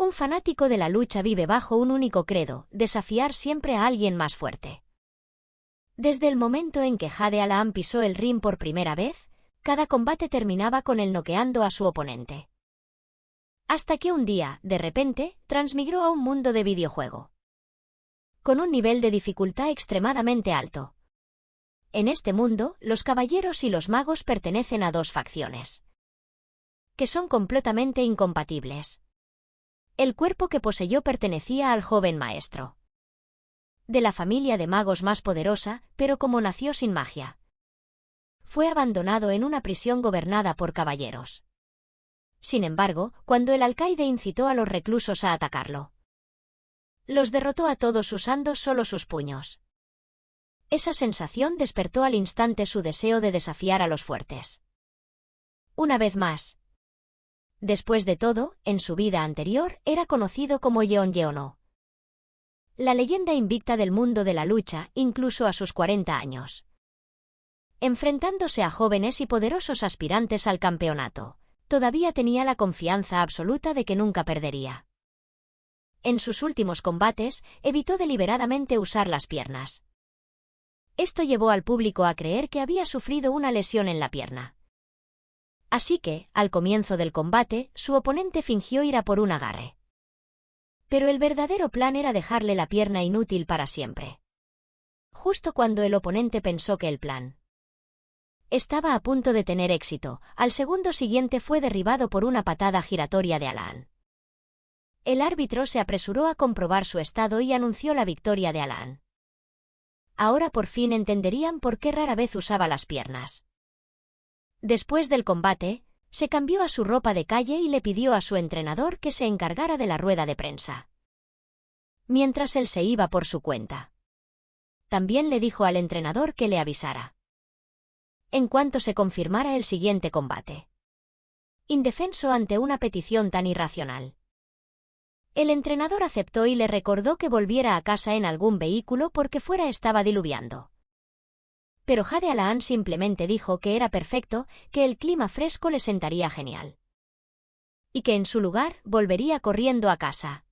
Un fanático de la lucha vive bajo un único credo: desafiar siempre a alguien más fuerte. Desde el momento en que Jade Al-Ahn pisó el ring por primera vez, cada combate terminaba con él noqueando a su oponente. Hasta que un día, de repente, transmigró a un mundo de videojuego. Con un nivel de dificultad extremadamente alto. En este mundo, los caballeros y los magos pertenecen a dos facciones, que son completamente incompatibles. El cuerpo que poseyó pertenecía al joven maestro, de la familia de magos más poderosa, pero como nació sin magia, fue abandonado en una prisión gobernada por caballeros. Sin embargo, cuando el alcaide incitó a los reclusos a atacarlo, los derrotó a todos usando solo sus puños. Esa sensación despertó al instante su deseo de desafiar a los fuertes. Una vez más. Después de todo, en su vida anterior, era conocido como Yeon Yeon-oh, la leyenda invicta del mundo de la lucha, incluso a sus 40 años. Enfrentándose a jóvenes y poderosos aspirantes al campeonato, todavía tenía la confianza absoluta de que nunca perdería. En sus últimos combates, evitó deliberadamente usar las piernas. Esto llevó al público a creer que había sufrido una lesión en la pierna. Así que, al comienzo del combate, su oponente fingió ir a por un agarre. Pero el verdadero plan era dejarle la pierna inútil para siempre. Justo cuando el oponente pensó que el plan estaba a punto de tener éxito, al segundo siguiente fue derribado por una patada giratoria de Al-Ahn. El árbitro se apresuró a comprobar su estado y anunció la victoria de Al-Ahn. Ahora por fin entenderían por qué rara vez usaba las piernas. Después del combate, se cambió a su ropa de calle y le pidió a su entrenador que se encargara de la rueda de prensa, mientras él se iba por su cuenta. También le dijo al entrenador que le avisara en cuanto se confirmara el siguiente combate. Indefenso ante una petición tan irracional, el entrenador aceptó y le recordó que volviera a casa en algún vehículo porque fuera estaba diluviando. Pero Jade Al-Ahn simplemente dijo que era perfecto, que el clima fresco le sentaría genial, y que en su lugar volvería corriendo a casa.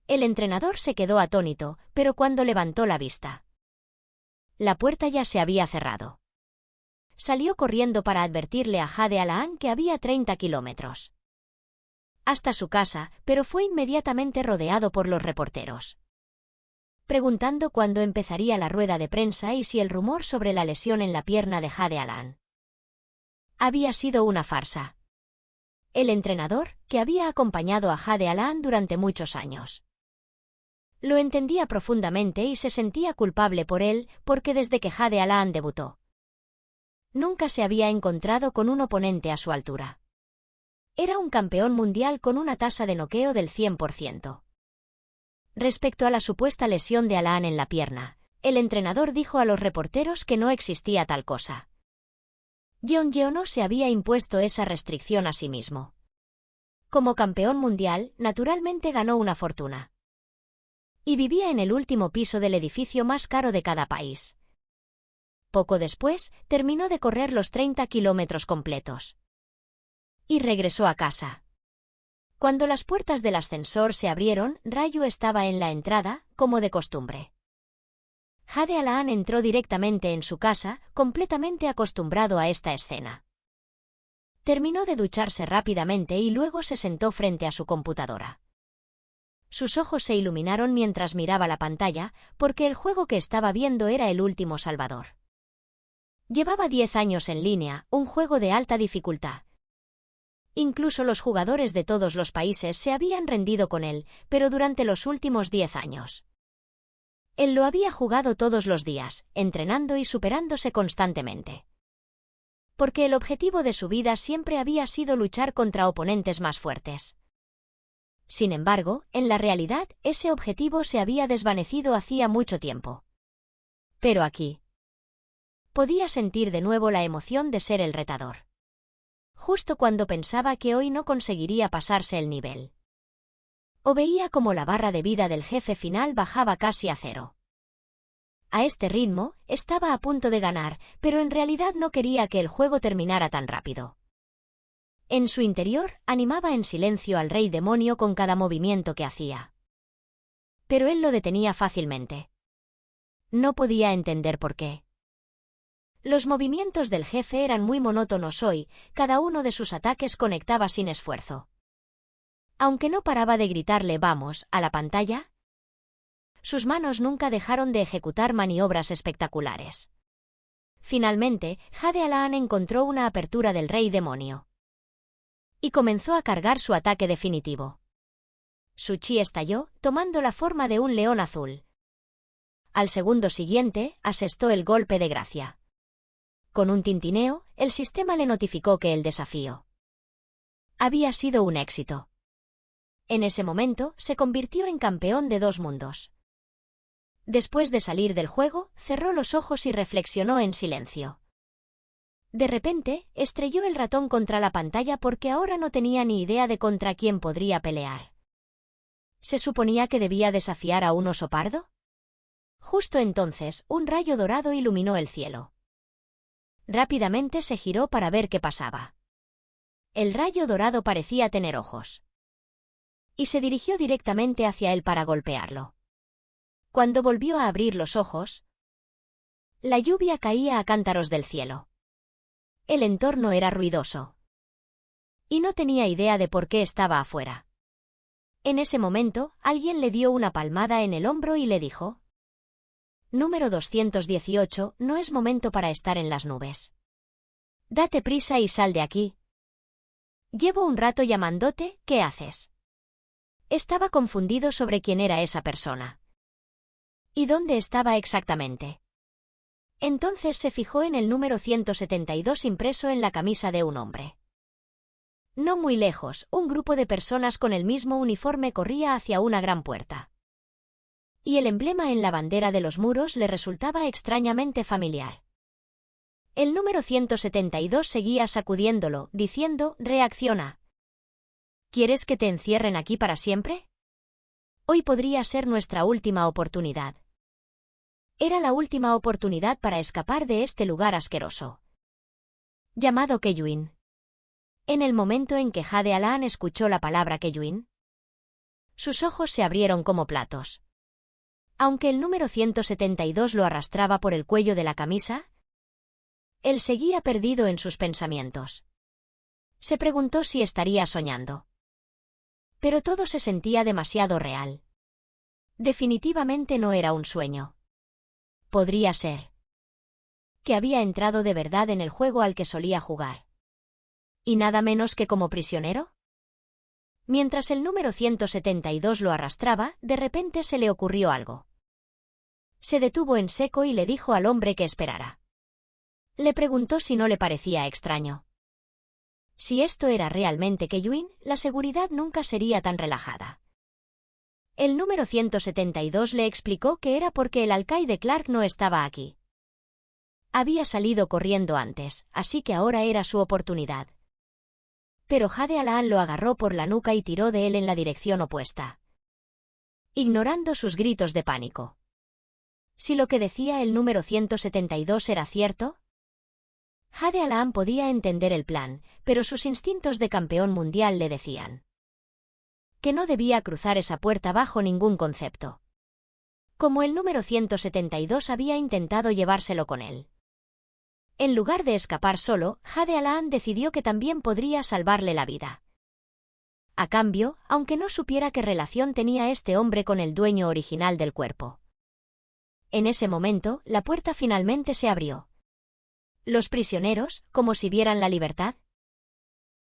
El entrenador se quedó atónito, pero cuando levantó la vista, la puerta ya se había cerrado. Salió corriendo para advertirle a Jade Al-Ahn que había 30 kilómetros hasta su casa, pero fue inmediatamente rodeado por los reporteros, preguntando cuándo empezaría la rueda de prensa y si el rumor sobre la lesión en la pierna de Jade Al-Ahn había sido una farsa. El entrenador, que había acompañado a Jade Al-Ahn durante muchos años, lo entendía profundamente y se sentía culpable por él, porque desde que Jade Al-Ahn debutó, nunca se había encontrado con un oponente a su altura. Era un campeón mundial con una tasa de noqueo del 100%. Respecto a la supuesta lesión de Al-Ahn en la pierna, el entrenador dijo a los reporteros que no existía tal cosa. Yeon Yeon-oh se había impuesto esa restricción a sí mismo. Como campeón mundial, naturalmente ganó una fortuna. Y vivía en el último piso del edificio más caro de cada país. Poco después, terminó de correr los 30 kilómetros completos y regresó a casa. Cuando las puertas del ascensor se abrieron, Ryu estaba en la entrada, como de costumbre. Jade Al-Ahn entró directamente en su casa, completamente acostumbrado a esta escena. Terminó de ducharse rápidamente y luego se sentó frente a su computadora. Sus ojos se iluminaron mientras miraba la pantalla, porque el juego que estaba viendo era El Último Salvador. Llevaba 10 años en línea, un juego de alta dificultad. Incluso los jugadores de todos los países se habían rendido con él, pero durante los últimos 10 años. Él lo había jugado todos los días, entrenando y superándose constantemente. Porque el objetivo de su vida siempre había sido luchar contra oponentes más fuertes. Sin embargo, en la realidad, ese objetivo se había desvanecido hacía mucho tiempo. Pero aquí podía sentir de nuevo la emoción de ser el retador. Justo cuando pensaba que hoy no conseguiría pasarse el nivel, o veía como la barra de vida del jefe final bajaba casi a cero. A este ritmo, estaba a punto de ganar, pero en realidad no quería que el juego terminara tan rápido. En su interior, animaba en silencio al rey demonio con cada movimiento que hacía. Pero él lo detenía fácilmente. No podía entender por qué. Los movimientos del jefe eran muy monótonos hoy, cada uno de sus ataques conectaba sin esfuerzo. Aunque no paraba de gritarle «vamos» a la pantalla, sus manos nunca dejaron de ejecutar maniobras espectaculares. Finalmente, Jade Alaan encontró una apertura del rey demonio y comenzó a cargar su ataque definitivo. Su chi estalló, tomando la forma de un león azul. Al segundo siguiente, asestó el golpe de gracia. Con un tintineo, el sistema le notificó que el desafío había sido un éxito. En ese momento, se convirtió en campeón de 2 mundos. Después de salir del juego, cerró los ojos y reflexionó en silencio. De repente, estrelló el ratón contra la pantalla porque ahora no tenía ni idea de contra quién podría pelear. ¿Se suponía que debía desafiar a un oso pardo? Justo entonces, un rayo dorado iluminó el cielo. Rápidamente se giró para ver qué pasaba. El rayo dorado parecía tener ojos. Y se dirigió directamente hacia él para golpearlo. Cuando volvió a abrir los ojos, la lluvia caía a cántaros del cielo. El entorno era ruidoso. Y no tenía idea de por qué estaba afuera. En ese momento, alguien le dio una palmada en el hombro y le dijo: Número 218, no es momento para estar en las nubes. Date prisa y sal de aquí. Llevo un rato llamándote, ¿qué haces? Estaba confundido sobre quién era esa persona. ¿Y dónde estaba exactamente? Entonces se fijó en el número 172 impreso en la camisa de un hombre. No muy lejos, un grupo de personas con el mismo uniforme corría hacia una gran puerta. Y el emblema en la bandera de los muros le resultaba extrañamente familiar. El número 172 seguía sacudiéndolo, diciendo: «Reacciona. ¿Quieres que te encierren aquí para siempre? Hoy podría ser nuestra última oportunidad». Era la última oportunidad para escapar de este lugar asqueroso llamado Keyuin. En el momento en que Jade Alaan escuchó la palabra Keyuin, sus ojos se abrieron como platos. Aunque el número 172 lo arrastraba por el cuello de la camisa, él seguía perdido en sus pensamientos. Se preguntó si estaría soñando. Pero todo se sentía demasiado real. Definitivamente no era un sueño. Podría ser que había entrado de verdad en el juego al que solía jugar. ¿Y nada menos que como prisionero? Mientras el número 172 lo arrastraba, de repente se le ocurrió algo. Se detuvo en seco y le dijo al hombre que esperara. Le preguntó si no le parecía extraño. Si esto era realmente Keyuin, la seguridad nunca sería tan relajada. El número 172 le explicó que era porque el alcaide Clark no estaba aquí. Había salido corriendo antes, así que ahora era su oportunidad. Pero Jade Alaan lo agarró por la nuca y tiró de él en la dirección opuesta, ignorando sus gritos de pánico. Si lo que decía el número 172 era cierto, Jade Alaan podía entender el plan, pero sus instintos de campeón mundial le decían que no debía cruzar esa puerta bajo ningún concepto. Como el número 172 había intentado llevárselo con él. En lugar de escapar solo, Jade Alaan decidió que también podría salvarle la vida. A cambio, aunque no supiera qué relación tenía este hombre con el dueño original del cuerpo. En ese momento, la puerta finalmente se abrió. Los prisioneros, como si vieran la libertad,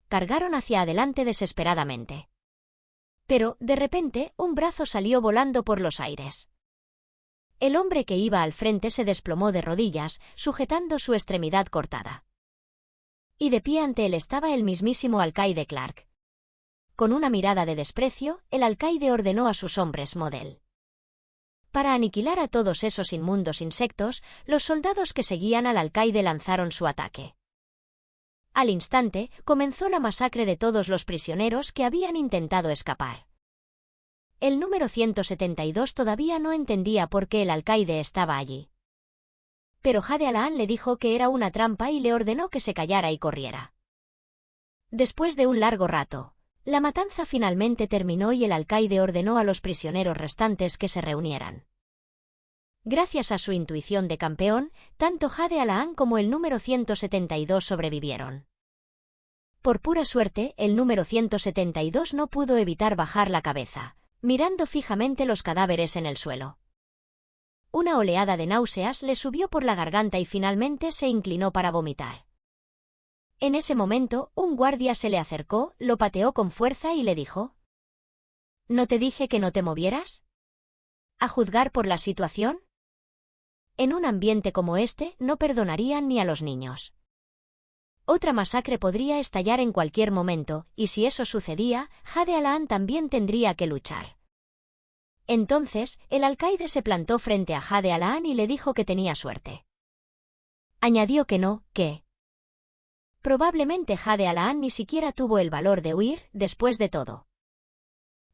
cargaron hacia adelante desesperadamente. Pero, de repente, un brazo salió volando por los aires. El hombre que iba al frente se desplomó de rodillas, sujetando su extremidad cortada. Y de pie ante él estaba el mismísimo alcaide Clark. Con una mirada de desprecio, el alcaide ordenó a sus hombres Model. Para aniquilar a todos esos inmundos insectos, los soldados que seguían al alcaide lanzaron su ataque. Al instante, comenzó la masacre de todos los prisioneros que habían intentado escapar. El número 172 todavía no entendía por qué el alcaide estaba allí. Pero Jade Alaan le dijo que era una trampa y le ordenó que se callara y corriera. Después de un largo rato, la matanza finalmente terminó y el alcaide ordenó a los prisioneros restantes que se reunieran. Gracias a su intuición de campeón, tanto Jade Alaan como el número 172 sobrevivieron. Por pura suerte, el número 172 no pudo evitar bajar la cabeza, mirando fijamente los cadáveres en el suelo. Una oleada de náuseas le subió por la garganta y finalmente se inclinó para vomitar. En ese momento, un guardia se le acercó, lo pateó con fuerza y le dijo: ¿No te dije que no te movieras? ¿A juzgar por la situación? En un ambiente como este, no perdonarían ni a los niños. Otra masacre podría estallar en cualquier momento, y si eso sucedía, Jade Alaan también tendría que luchar. Entonces, el alcaide se plantó frente a Jade Alaan y le dijo que tenía suerte. Añadió que probablemente Jade Alaan ni siquiera tuvo el valor de huir, después de todo.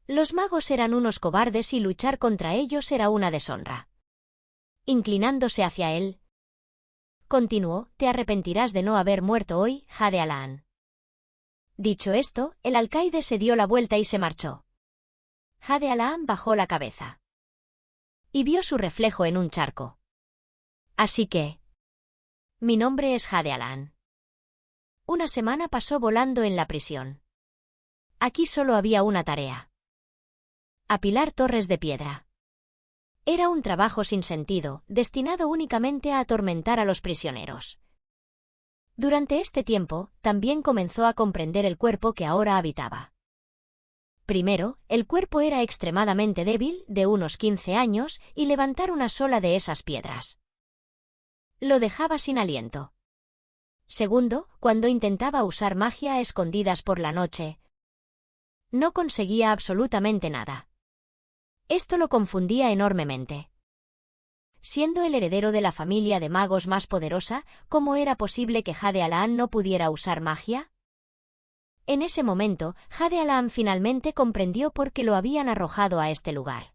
Los magos eran unos cobardes y luchar contra ellos era una deshonra. Inclinándose hacia él, continuó: «Te arrepentirás de no haber muerto hoy, Jade Alaan». Dicho esto, el alcaide se dio la vuelta y se marchó. Jade Alaan bajó la cabeza y vio su reflejo en un charco. Así que... Mi nombre es Jade Alaan. Una semana pasó volando en la prisión. Aquí solo había una tarea: apilar torres de piedra. Era un trabajo sin sentido, destinado únicamente a atormentar a los prisioneros. Durante este tiempo, también comenzó a comprender el cuerpo que ahora habitaba. Primero, el cuerpo era extremadamente débil, de unos 15 años, y levantar una sola de esas piedras lo dejaba sin aliento. Segundo, cuando intentaba usar magia a escondidas por la noche, no conseguía absolutamente nada. Esto lo confundía enormemente. Siendo el heredero de la familia de magos más poderosa, ¿cómo era posible que Jade Alaan no pudiera usar magia? En ese momento, Jade Alaan finalmente comprendió por qué lo habían arrojado a este lugar.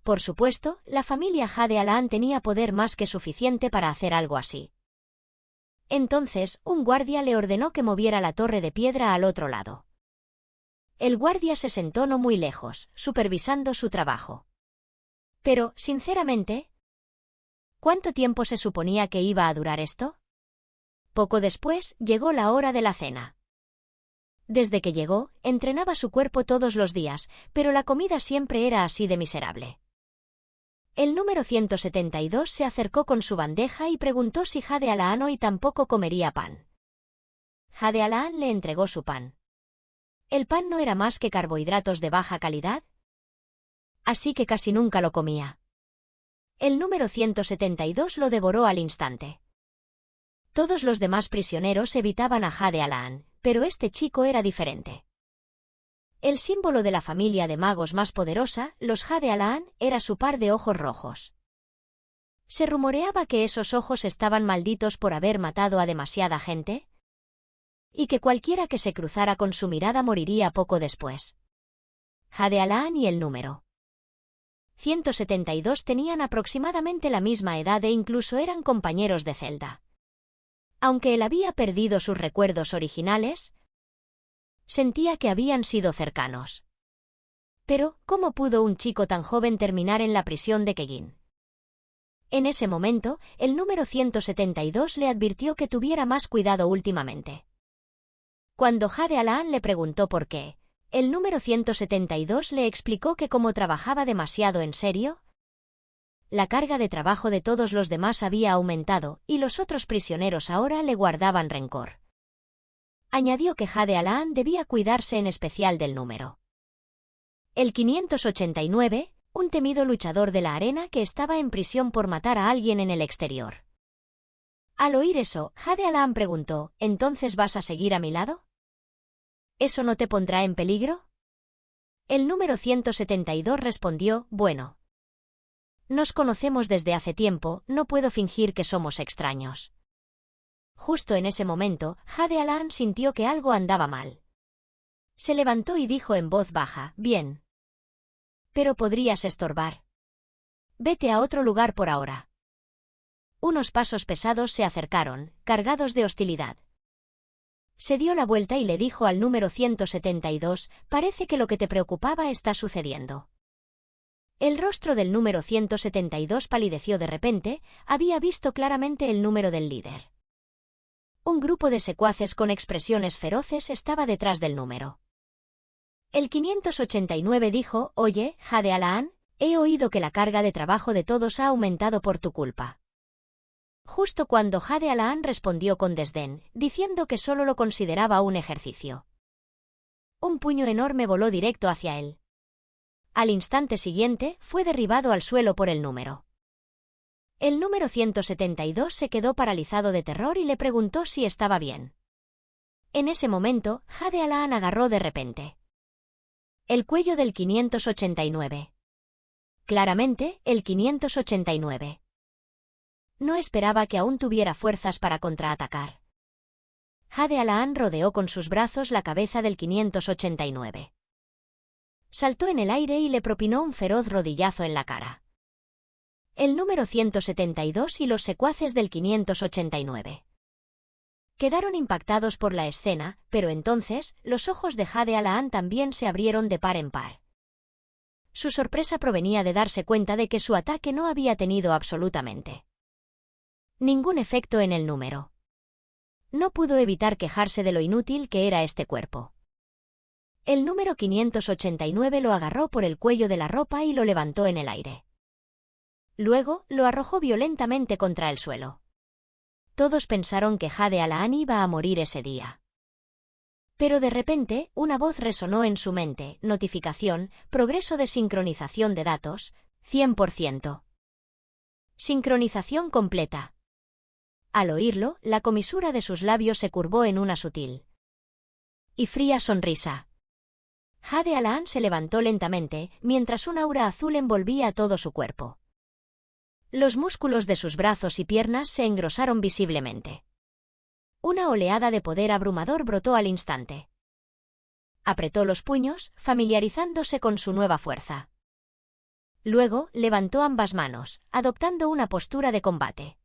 Por supuesto, la familia Jade Alaan tenía poder más que suficiente para hacer algo así. Entonces, un guardia le ordenó que moviera la torre de piedra al otro lado. El guardia se sentó no muy lejos, supervisando su trabajo. Pero, sinceramente, ¿cuánto tiempo se suponía que iba a durar esto? Poco después, llegó la hora de la cena. Desde que llegó, entrenaba su cuerpo todos los días, pero la comida siempre era así de miserable. El número 172 se acercó con su bandeja y preguntó si Jade Alaan hoy tampoco comería pan. Jade Alaan le entregó su pan. ¿El pan no era más que carbohidratos de baja calidad? Así que casi nunca lo comía. El número 172 lo devoró al instante. Todos los demás prisioneros evitaban a Jade Alaan, pero este chico era diferente. El símbolo de la familia de magos más poderosa, los Jade Alaan, era su par de ojos rojos. ¿Se rumoreaba que esos ojos estaban malditos por haber matado a demasiada gente? Y que cualquiera que se cruzara con su mirada moriría poco después. Jade Alaan y el número 172 tenían aproximadamente la misma edad e incluso eran compañeros de celda. Aunque él había perdido sus recuerdos originales, sentía que habían sido cercanos. Pero, ¿cómo pudo un chico tan joven terminar en la prisión de Keggin? En ese momento, el número 172 le advirtió que tuviera más cuidado últimamente. Cuando Jade Alaan le preguntó por qué, el número 172 le explicó que como trabajaba demasiado en serio, la carga de trabajo de todos los demás había aumentado, y los otros prisioneros ahora le guardaban rencor. Añadió que Jade Alaan debía cuidarse en especial del número. El 589, un temido luchador de la arena que estaba en prisión por matar a alguien en el exterior. Al oír eso, Jade Alaan preguntó: ¿entonces vas a seguir a mi lado? ¿Eso no te pondrá en peligro? El número 172 respondió: bueno. Nos conocemos desde hace tiempo, no puedo fingir que somos extraños. Justo en ese momento, Jade Alaan sintió que algo andaba mal. Se levantó y dijo en voz baja: bien. Pero podrías estorbar. Vete a otro lugar por ahora. Unos pasos pesados se acercaron, cargados de hostilidad. Se dio la vuelta y le dijo al número 172, «Parece que lo que te preocupaba está sucediendo». El rostro del número 172 palideció de repente, había visto claramente el número del líder. Un grupo de secuaces con expresiones feroces estaba detrás del número. El 589 dijo, «Oye, Jade Alaan, he oído que la carga de trabajo de todos ha aumentado por tu culpa». Justo cuando Jade Alaan respondió con desdén, diciendo que solo lo consideraba un ejercicio. Un puño enorme voló directo hacia él. Al instante siguiente, fue derribado al suelo por el número. El número 172 se quedó paralizado de terror y le preguntó si estaba bien. En ese momento, Jade Alaan agarró de repente el cuello del 589. Claramente, el 589. No esperaba que aún tuviera fuerzas para contraatacar. Jade Alaan rodeó con sus brazos la cabeza del 589. Saltó en el aire y le propinó un feroz rodillazo en la cara. El número 172 y los secuaces del 589 quedaron impactados por la escena, pero entonces, los ojos de Jade Alaan también se abrieron de par en par. Su sorpresa provenía de darse cuenta de que su ataque no había tenido absolutamente ningún efecto en el número. No pudo evitar quejarse de lo inútil que era este cuerpo. El número 589 lo agarró por el cuello de la ropa y lo levantó en el aire. Luego, lo arrojó violentamente contra el suelo. Todos pensaron que Jade Alaan iba a morir ese día. Pero de repente, una voz resonó en su mente, notificación, progreso de sincronización de datos, 100%. Sincronización completa. Al oírlo, la comisura de sus labios se curvó en una sutil y fría sonrisa. Jade Alaan se levantó lentamente, mientras un aura azul envolvía a todo su cuerpo. Los músculos de sus brazos y piernas se engrosaron visiblemente. Una oleada de poder abrumador brotó al instante. Apretó los puños, familiarizándose con su nueva fuerza. Luego, levantó ambas manos, adoptando una postura de combate.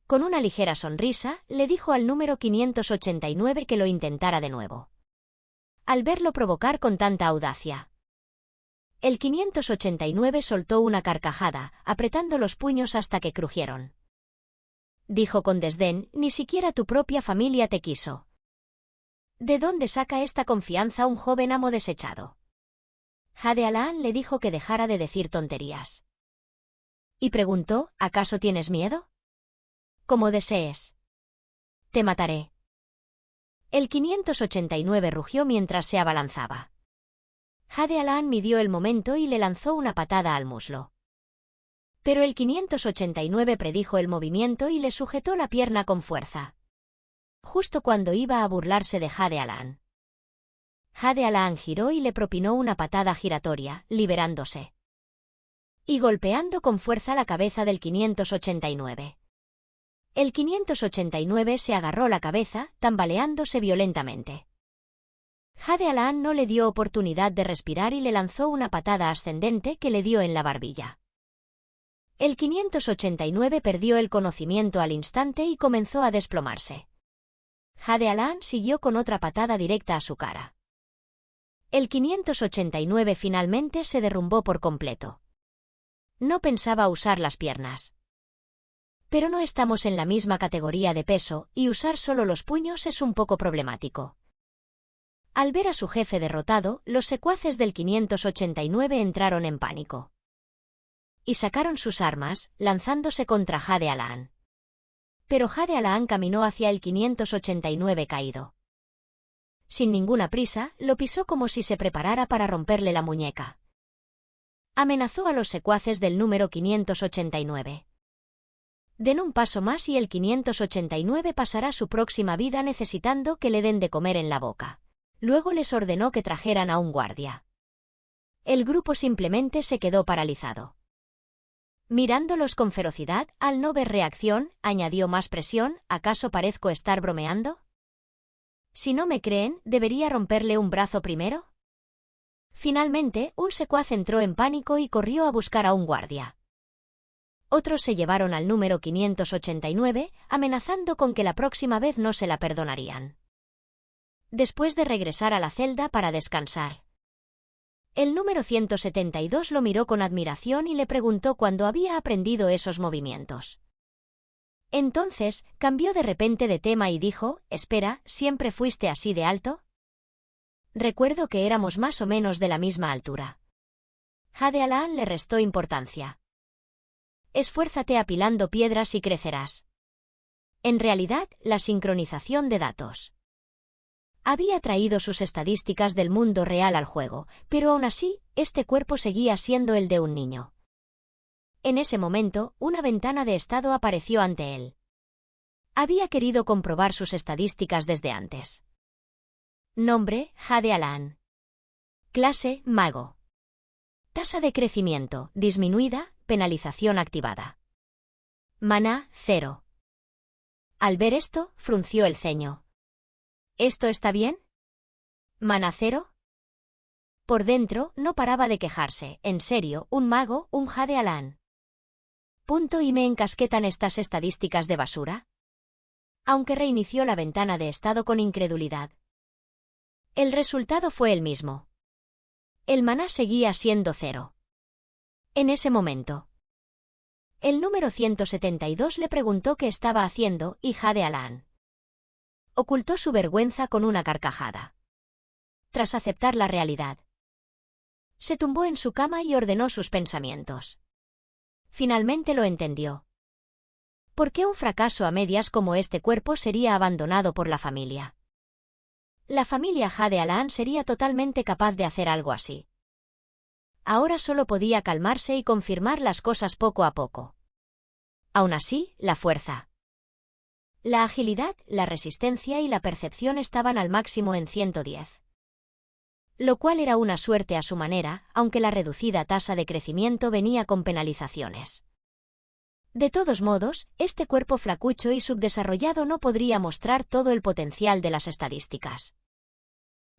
Con una ligera sonrisa, le dijo al número 589 que lo intentara de nuevo. Al verlo provocar con tanta audacia, el 589 soltó una carcajada, apretando los puños hasta que crujieron. Dijo con desdén, «Ni siquiera tu propia familia te quiso. ¿De dónde saca esta confianza un joven amo desechado?» Jade Alaan le dijo que dejara de decir tonterías. Y preguntó, «¿Acaso tienes miedo?» «Como desees. Te mataré». El 589 rugió mientras se abalanzaba. Jade Alaan midió el momento y le lanzó una patada al muslo. Pero el 589 predijo el movimiento y le sujetó la pierna con fuerza. Justo cuando iba a burlarse de Jade Alaan. Jade Alaan giró y le propinó una patada giratoria, liberándose y golpeando con fuerza la cabeza del 589. El 589 se agarró la cabeza, tambaleándose violentamente. Jade Alaan no le dio oportunidad de respirar y le lanzó una patada ascendente que le dio en la barbilla. El 589 perdió el conocimiento al instante y comenzó a desplomarse. Jade Alaan siguió con otra patada directa a su cara. El 589 finalmente se derrumbó por completo. No pensaba usar las piernas. Pero no estamos en la misma categoría de peso, y usar solo los puños es un poco problemático. Al ver a su jefe derrotado, los secuaces del 589 entraron en pánico. Y sacaron sus armas, lanzándose contra Jade Alaan. Pero Jade Alaan caminó hacia el 589 caído. Sin ninguna prisa, lo pisó como si se preparara para romperle la muñeca. Amenazó a los secuaces del número 589. Den un paso más y el 589 pasará su próxima vida necesitando que le den de comer en la boca. Luego les ordenó que trajeran a un guardia. El grupo simplemente se quedó paralizado. Mirándolos con ferocidad, al no ver reacción, añadió más presión, ¿acaso parezco estar bromeando? Si no me creen, ¿debería romperle un brazo primero? Finalmente, un secuaz entró en pánico y corrió a buscar a un guardia. Otros se llevaron al número 589, amenazando con que la próxima vez no se la perdonarían. después de regresar a la celda para descansar. El número 172 lo miró con admiración y le preguntó cuándo había aprendido esos movimientos. Entonces, cambió de repente de tema y dijo, «Espera, ¿siempre fuiste así de alto?» Recuerdo que éramos más o menos de la misma altura. Jade Alan le restó importancia. Esfuérzate apilando piedras y crecerás. En realidad, la sincronización de datos. Había traído sus estadísticas del mundo real al juego, pero aún así, este cuerpo seguía siendo el de un niño. En ese momento, una ventana de estado apareció ante él. Había querido comprobar sus estadísticas desde antes. Nombre, Jade Alan. Clase, mago. Tasa de crecimiento, disminuida, penalización activada. Maná, 0. Al ver esto, frunció el ceño. ¿Esto está bien? ¿Maná 0? Por dentro, no paraba de quejarse. En serio, un mago, un Jade Alan. ¿Y me encasquetan estas estadísticas de basura? Aunque reinició la ventana de estado con incredulidad. El resultado fue el mismo. El maná seguía siendo 0. En ese momento, el número 172 le preguntó qué estaba haciendo y Jade Alan ocultó su vergüenza con una carcajada. Tras aceptar la realidad, se tumbó en su cama y ordenó sus pensamientos. Finalmente lo entendió. ¿Por qué un fracaso a medias como este cuerpo sería abandonado por la familia? La familia Jade Alan sería totalmente capaz de hacer algo así. Ahora solo podía calmarse y confirmar las cosas poco a poco. Aún así, la fuerza, la agilidad, la resistencia y la percepción estaban al máximo en 110. Lo cual era una suerte a su manera, aunque la reducida tasa de crecimiento venía con penalizaciones. De todos modos, este cuerpo flacucho y subdesarrollado no podría mostrar todo el potencial de las estadísticas.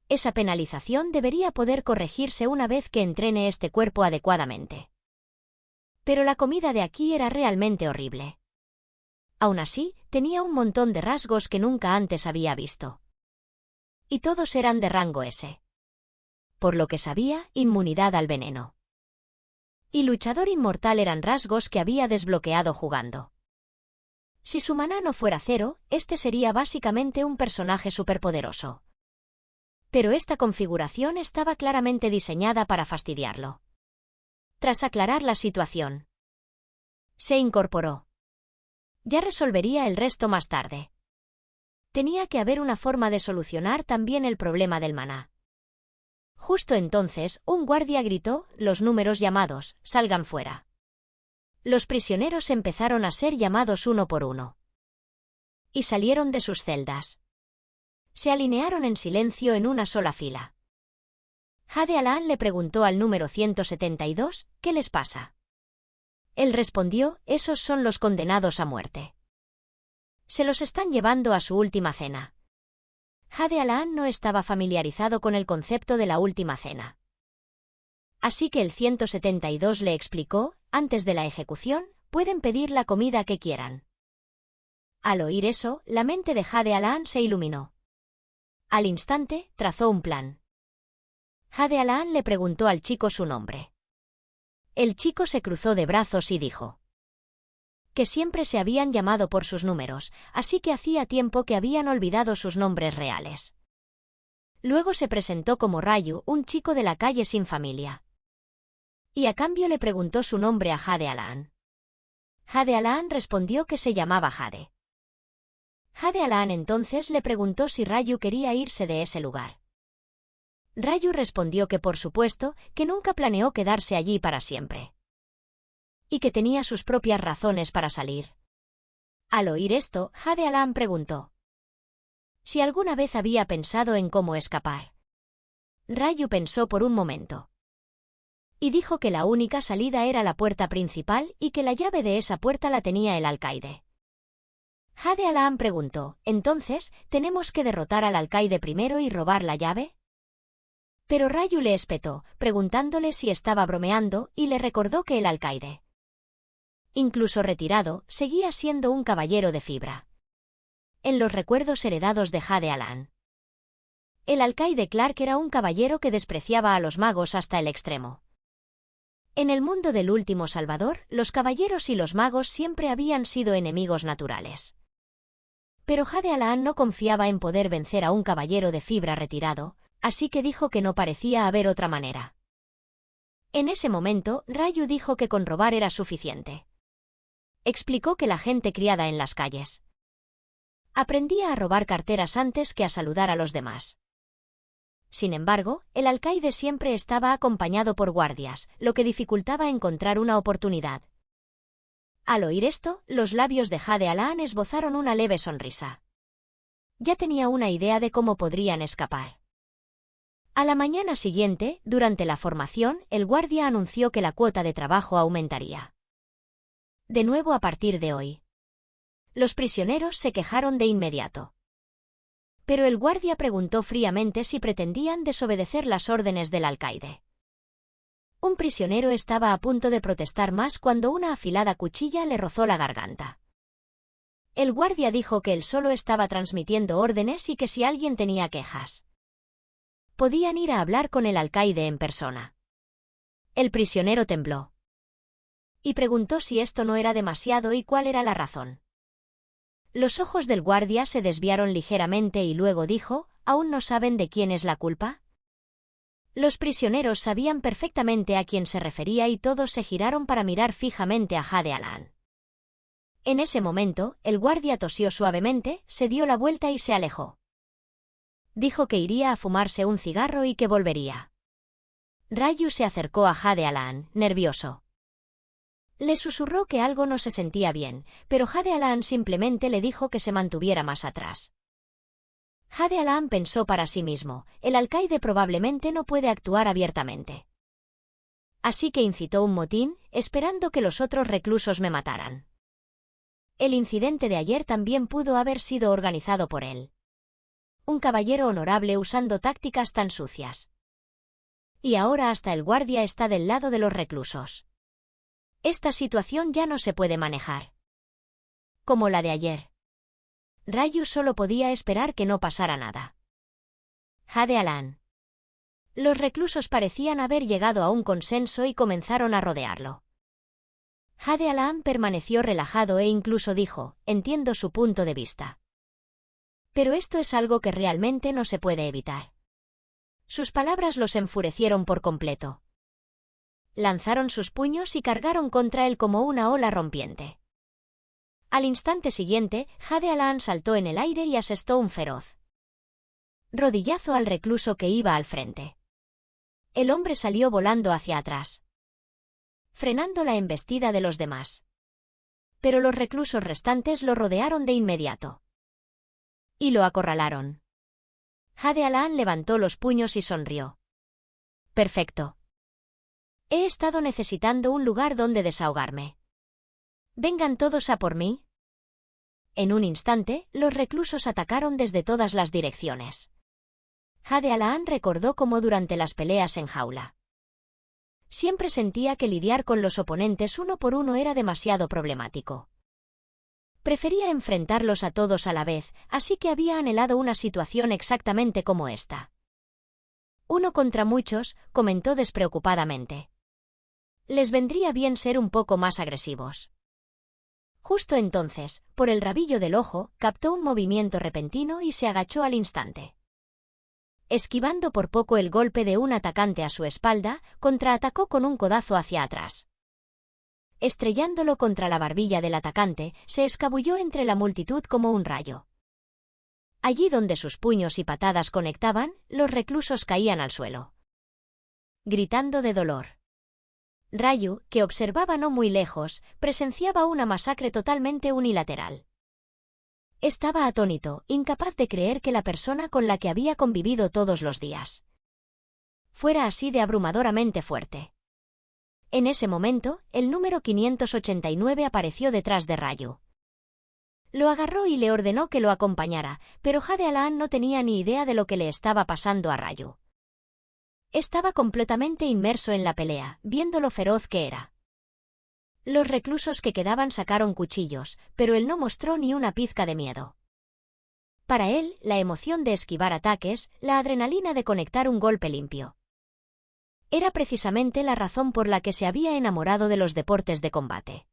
Esa penalización debería poder corregirse una vez que entrene este cuerpo adecuadamente. Pero la comida de aquí era realmente horrible. Aún así, tenía un montón de rasgos que nunca antes había visto. Y todos eran de rango S. Por lo que sabía, inmunidad al veneno. Y luchador inmortal eran rasgos que había desbloqueado jugando. Si su maná no fuera 0, este sería básicamente un personaje superpoderoso. Pero esta configuración estaba claramente diseñada para fastidiarlo. Tras aclarar la situación, se incorporó. Ya resolvería el resto más tarde. Tenía que haber una forma de solucionar también el problema del maná. Justo entonces, un guardia gritó, «Los números llamados, salgan fuera». Los prisioneros empezaron a ser llamados uno por uno. Y salieron de sus celdas. Se alinearon en silencio en una sola fila. Jade Alan le preguntó al número 172, «¿Qué les pasa?» Él respondió, «Esos son los condenados a muerte. Se los están llevando a su última cena». Jade Alan no estaba familiarizado con el concepto de la última cena. Así que el 172 le explicó, «Antes de la ejecución, pueden pedir la comida que quieran». Al oír eso, la mente de Jade Alan se iluminó. Al instante, trazó un plan. Jade Alan le preguntó al chico su nombre. El chico se cruzó de brazos y dijo que siempre se habían llamado por sus números, así que hacía tiempo que habían olvidado sus nombres reales. Luego se presentó como Ryu, un chico de la calle sin familia. Y a cambio le preguntó su nombre a Jade Alan. Jade Alan respondió que se llamaba Jade. Jade Alan entonces le preguntó si Ryu quería irse de ese lugar. Ryu respondió que por supuesto, que nunca planeó quedarse allí para siempre. Y que tenía sus propias razones para salir. Al oír esto, Jade Alan preguntó si alguna vez había pensado en cómo escapar. Ryu pensó por un momento. Y dijo que la única salida era la puerta principal y que la llave de esa puerta la tenía el alcaide. Jade Alan preguntó, «¿Entonces, tenemos que derrotar al alcaide primero y robar la llave?» Pero Ryu le espetó, preguntándole si estaba bromeando, y le recordó que el alcaide, incluso retirado, seguía siendo un caballero de fibra. En los recuerdos heredados de Jade Alan, El alcaide Clark era un caballero que despreciaba a los magos hasta el extremo. En el mundo del Último Salvador, los caballeros y los magos siempre habían sido enemigos naturales. Pero Jade Alaan no confiaba en poder vencer a un caballero de fibra retirado, así que dijo que no parecía haber otra manera. En ese momento, Rayu dijo que con robar era suficiente. Explicó que la gente criada en las calles aprendía a robar carteras antes que a saludar a los demás. Sin embargo, el alcaide siempre estaba acompañado por guardias, lo que dificultaba encontrar una oportunidad. Al oír esto, los labios de Jade Alaan esbozaron una leve sonrisa. Ya tenía una idea de cómo podrían escapar. A la mañana siguiente, durante la formación, el guardia anunció que la cuota de trabajo aumentaría. De nuevo a partir de hoy. Los prisioneros se quejaron de inmediato. Pero el guardia preguntó fríamente si pretendían desobedecer las órdenes del alcaide. Un prisionero estaba a punto de protestar más cuando una afilada cuchilla le rozó la garganta. El guardia dijo que él solo estaba transmitiendo órdenes y que si alguien tenía quejas, podían ir a hablar con el alcaide en persona. El prisionero tembló y preguntó si esto no era demasiado y cuál era la razón. Los ojos del guardia se desviaron ligeramente y luego dijo, ¿aún no saben de quién es la culpa? Los prisioneros sabían perfectamente a quién se refería y todos se giraron para mirar fijamente a Jade Alaan. En ese momento, el guardia tosió suavemente, se dio la vuelta y se alejó. Dijo que iría a fumarse un cigarro y que volvería. Rayu se acercó a Jade Alaan, nervioso. Le susurró que algo no se sentía bien, pero Jade Alaan simplemente le dijo que se mantuviera más atrás. Jade Alaan pensó para sí mismo, el alcaide probablemente no puede actuar abiertamente. Así que incitó un motín, esperando que los otros reclusos me mataran. El incidente de ayer también pudo haber sido organizado por él. Un caballero honorable usando tácticas tan sucias. Y ahora hasta el guardia está del lado de los reclusos. Esta situación ya no se puede manejar. Como la de ayer. Rayu solo podía esperar que no pasara nada. Jade Alaan. Los reclusos parecían haber llegado a un consenso y comenzaron a rodearlo. Jade Alaan permaneció relajado e incluso dijo, entiendo su punto de vista. Pero esto es algo que realmente no se puede evitar. Sus palabras los enfurecieron por completo. Lanzaron sus puños y cargaron contra él como una ola rompiente. Al instante siguiente, Jade Alaan saltó en el aire y asestó un feroz rodillazo al recluso que iba al frente. El hombre salió volando hacia atrás, frenando la embestida de los demás. Pero los reclusos restantes lo rodearon de inmediato y lo acorralaron. Jade Alaan levantó los puños y sonrió. Perfecto. He estado necesitando un lugar donde desahogarme. ¿Vengan todos a por mí? En un instante, los reclusos atacaron desde todas las direcciones. Jade Alaan recordó cómo durante las peleas en jaula siempre sentía que lidiar con los oponentes uno por uno era demasiado problemático. Prefería enfrentarlos a todos a la vez, así que había anhelado una situación exactamente como esta. Uno contra muchos, comentó despreocupadamente. Les vendría bien ser un poco más agresivos. Justo entonces, por el rabillo del ojo, captó un movimiento repentino y se agachó al instante. Esquivando por poco el golpe de un atacante a su espalda, contraatacó con un codazo hacia atrás. Estrellándolo contra la barbilla del atacante, se escabulló entre la multitud como un rayo. Allí donde sus puños y patadas conectaban, los reclusos caían al suelo, gritando de dolor. Rayu, que observaba no muy lejos, presenciaba una masacre totalmente unilateral. Estaba atónito, incapaz de creer que la persona con la que había convivido todos los días fuera así de abrumadoramente fuerte. En ese momento, el número 589 apareció detrás de Rayu. Lo agarró y le ordenó que lo acompañara, pero Jade Alaan no tenía ni idea de lo que le estaba pasando a Rayu. Estaba completamente inmerso en la pelea, viendo lo feroz que era. Los reclusos que quedaban sacaron cuchillos, pero él no mostró ni una pizca de miedo. Para él, la emoción de esquivar ataques, la adrenalina de conectar un golpe limpio. Era precisamente la razón por la que se había enamorado de los deportes de combate.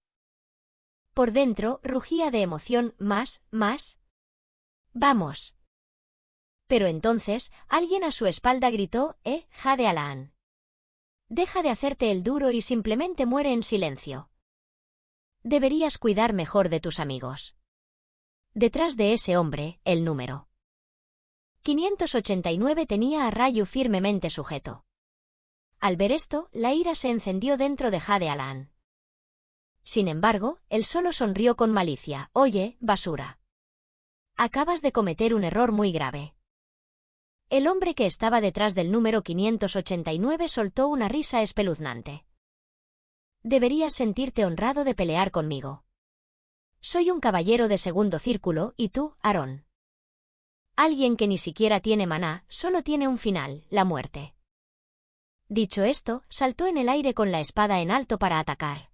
Por dentro, rugía de emoción, más. ¡Vamos! Pero entonces, alguien a su espalda gritó, Jade Alan. Deja de hacerte el duro y simplemente muere en silencio. Deberías cuidar mejor de tus amigos. Detrás de ese hombre, el número 589 tenía a Ryu firmemente sujeto. Al ver esto, la ira se encendió dentro de Jade Alan. Sin embargo, él solo sonrió con malicia. Oye, basura. Acabas de cometer un error muy grave. El hombre que estaba detrás del número 589 soltó una risa espeluznante. Deberías sentirte honrado de pelear conmigo. Soy un caballero de segundo círculo y tú, Aaron. Alguien que ni siquiera tiene maná, solo tiene un final, la muerte. Dicho esto, saltó en el aire con la espada en alto para atacar.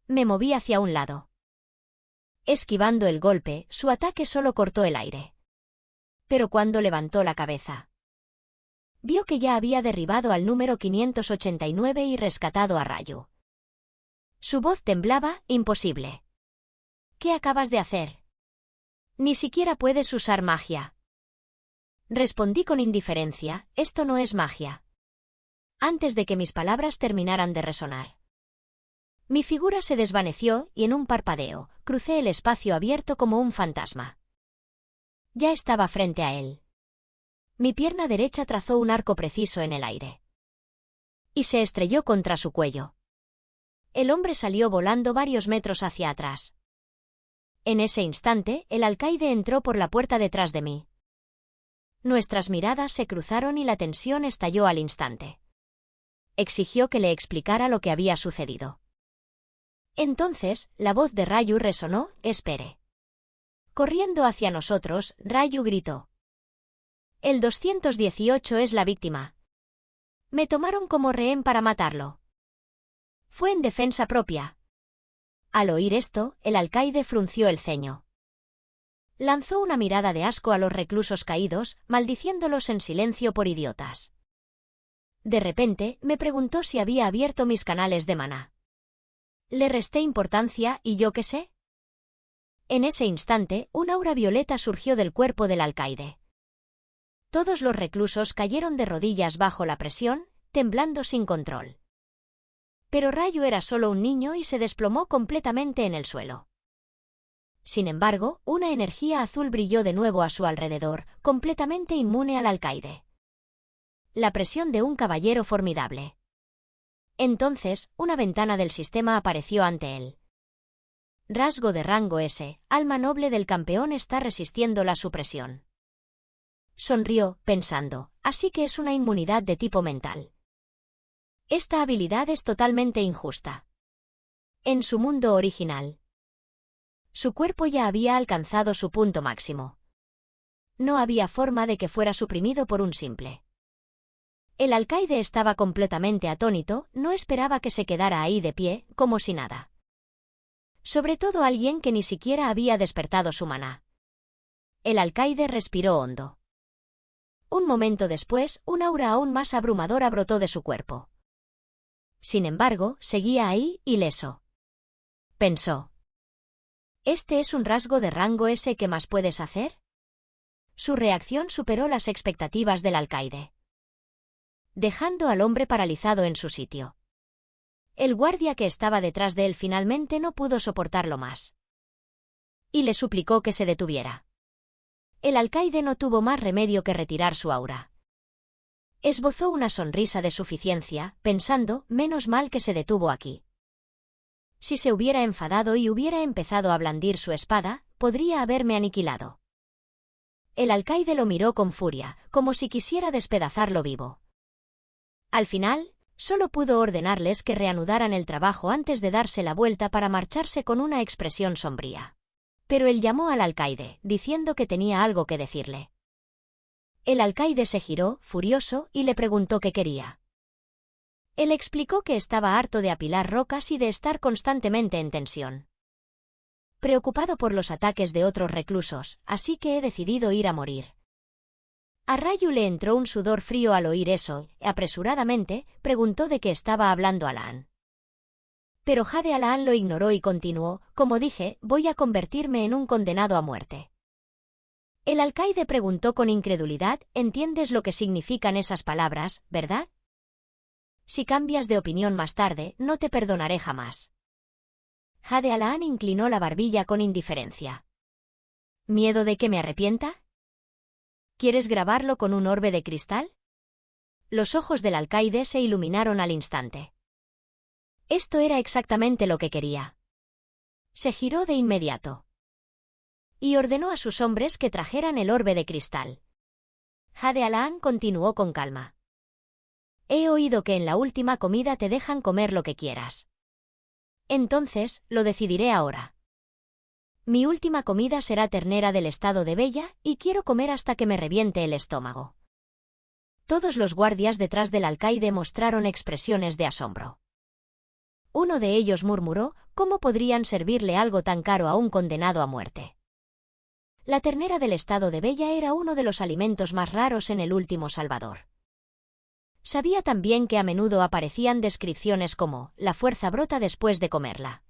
Me moví hacia un lado. Esquivando el golpe, su ataque solo cortó el aire. Pero cuando levantó la cabeza, vio que ya había derribado al número 589 y rescatado a Ryu. Su voz temblaba, imposible. ¿Qué acabas de hacer? Ni siquiera puedes usar magia. Respondí con indiferencia, esto no es magia. Antes de que mis palabras terminaran de resonar. Mi figura se desvaneció y en un parpadeo, crucé el espacio abierto como un fantasma. Ya estaba frente a él. Mi pierna derecha trazó un arco preciso en el aire. Y se estrelló contra su cuello. El hombre salió volando varios metros hacia atrás. En ese instante, el alcaide entró por la puerta detrás de mí. Nuestras miradas se cruzaron y la tensión estalló al instante. Exigió que le explicara lo que había sucedido. Entonces, la voz de Ryu resonó, espere. Corriendo hacia nosotros, Ryu gritó. El 218 es la víctima. Me tomaron como rehén para matarlo. Fue en defensa propia. Al oír esto, el alcaide frunció el ceño. Lanzó una mirada de asco a los reclusos caídos, maldiciéndolos en silencio por idiotas. De repente, me preguntó si había abierto mis canales de maná. Le resté importancia y yo qué sé. En ese instante, un aura violeta surgió del cuerpo del alcaide. Todos los reclusos cayeron de rodillas bajo la presión, temblando sin control. Pero Ryu era solo un niño y se desplomó completamente en el suelo. Sin embargo, una energía azul brilló de nuevo a su alrededor, completamente inmune al alcaide. La presión de un caballero formidable. Entonces, una ventana del sistema apareció ante él. Rasgo de rango S, alma noble del campeón está resistiendo la supresión. Sonrió, pensando, así que es una inmunidad de tipo mental. Esta habilidad es totalmente injusta. En su mundo original, su cuerpo ya había alcanzado su punto máximo. No había forma de que fuera suprimido por un simple. El alcaide estaba completamente atónito, no esperaba que se quedara ahí de pie, como si nada. Sobre todo alguien que ni siquiera había despertado su maná. El alcaide respiró hondo. Un momento después, un aura aún más abrumadora brotó de su cuerpo. Sin embargo, seguía ahí, ileso. Pensó. ¿Este es un rasgo de rango S que más puedes hacer? Su reacción superó las expectativas del alcaide, dejando al hombre paralizado en su sitio. El guardia que estaba detrás de él finalmente no pudo soportarlo más. Y le suplicó que se detuviera. El alcaide no tuvo más remedio que retirar su aura. Esbozó una sonrisa de suficiencia, pensando, menos mal que se detuvo aquí. Si se hubiera enfadado y hubiera empezado a blandir su espada, podría haberme aniquilado. El alcaide lo miró con furia, como si quisiera despedazarlo vivo. Al final, solo pudo ordenarles que reanudaran el trabajo antes de darse la vuelta para marcharse con una expresión sombría. Pero él llamó al alcaide, diciendo que tenía algo que decirle. El alcaide se giró, furioso, y le preguntó qué quería. Él explicó que estaba harto de apilar rocas y de estar constantemente en tensión. preocupado por los ataques de otros reclusos, así que he decidido ir a morir. A Rayu le entró un sudor frío al oír eso, y apresuradamente preguntó de qué estaba hablando Alaan. Pero Jade Alaan lo ignoró y continuó: como dije, voy a convertirme en un condenado a muerte. El alcaide preguntó con incredulidad: ¿entiendes lo que significan esas palabras, verdad? Si cambias de opinión más tarde, no te perdonaré jamás. Jade Alaan inclinó la barbilla con indiferencia. ¿Miedo de que me arrepienta? ¿Quieres grabarlo con un orbe de cristal? Los ojos del alcaide se iluminaron al instante. Esto era exactamente lo que quería. Se giró de inmediato y ordenó a sus hombres que trajeran el orbe de cristal. Jade Alaan continuó con calma. He oído que en la última comida te dejan comer lo que quieras. Entonces, lo decidiré ahora. Mi última comida será ternera del estado de Bella, y quiero comer hasta que me reviente el estómago. Todos los guardias detrás del alcaide mostraron expresiones de asombro. Uno de ellos murmuró: ¿cómo podrían servirle algo tan caro a un condenado a muerte? La ternera del estado de Bella era uno de los alimentos más raros en el último Salvador. Sabía también que a menudo aparecían descripciones como: la fuerza brota después de comerla.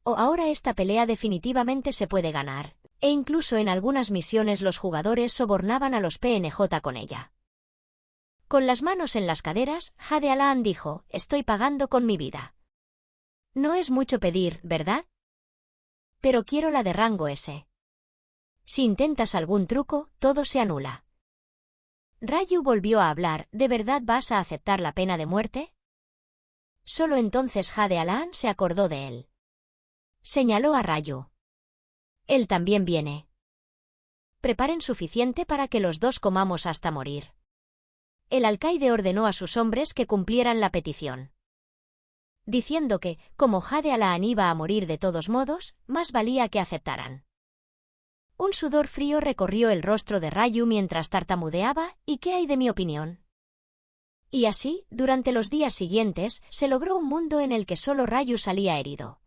O ahora esta pelea definitivamente se puede ganar, e incluso en algunas misiones los jugadores sobornaban a los PNJ con ella. Con las manos en las caderas, Jade Alaan dijo: estoy pagando con mi vida. No es mucho pedir, ¿verdad? Pero quiero la de rango S. Si intentas algún truco, todo se anula. Rayu volvió a hablar: ¿de verdad vas a aceptar la pena de muerte? Solo entonces Jade Alaan se acordó de él. Señaló a Rayu. Él también viene. Preparen suficiente para que los dos comamos hasta morir. El alcaide ordenó a sus hombres que cumplieran la petición, diciendo que, como Jade Alaan iba a morir de todos modos, más valía que aceptaran. Un sudor frío recorrió el rostro de Rayu mientras tartamudeaba: ¿y qué hay de mi opinión? Y así, durante los días siguientes, se logró un mundo en el que solo Rayu salía herido.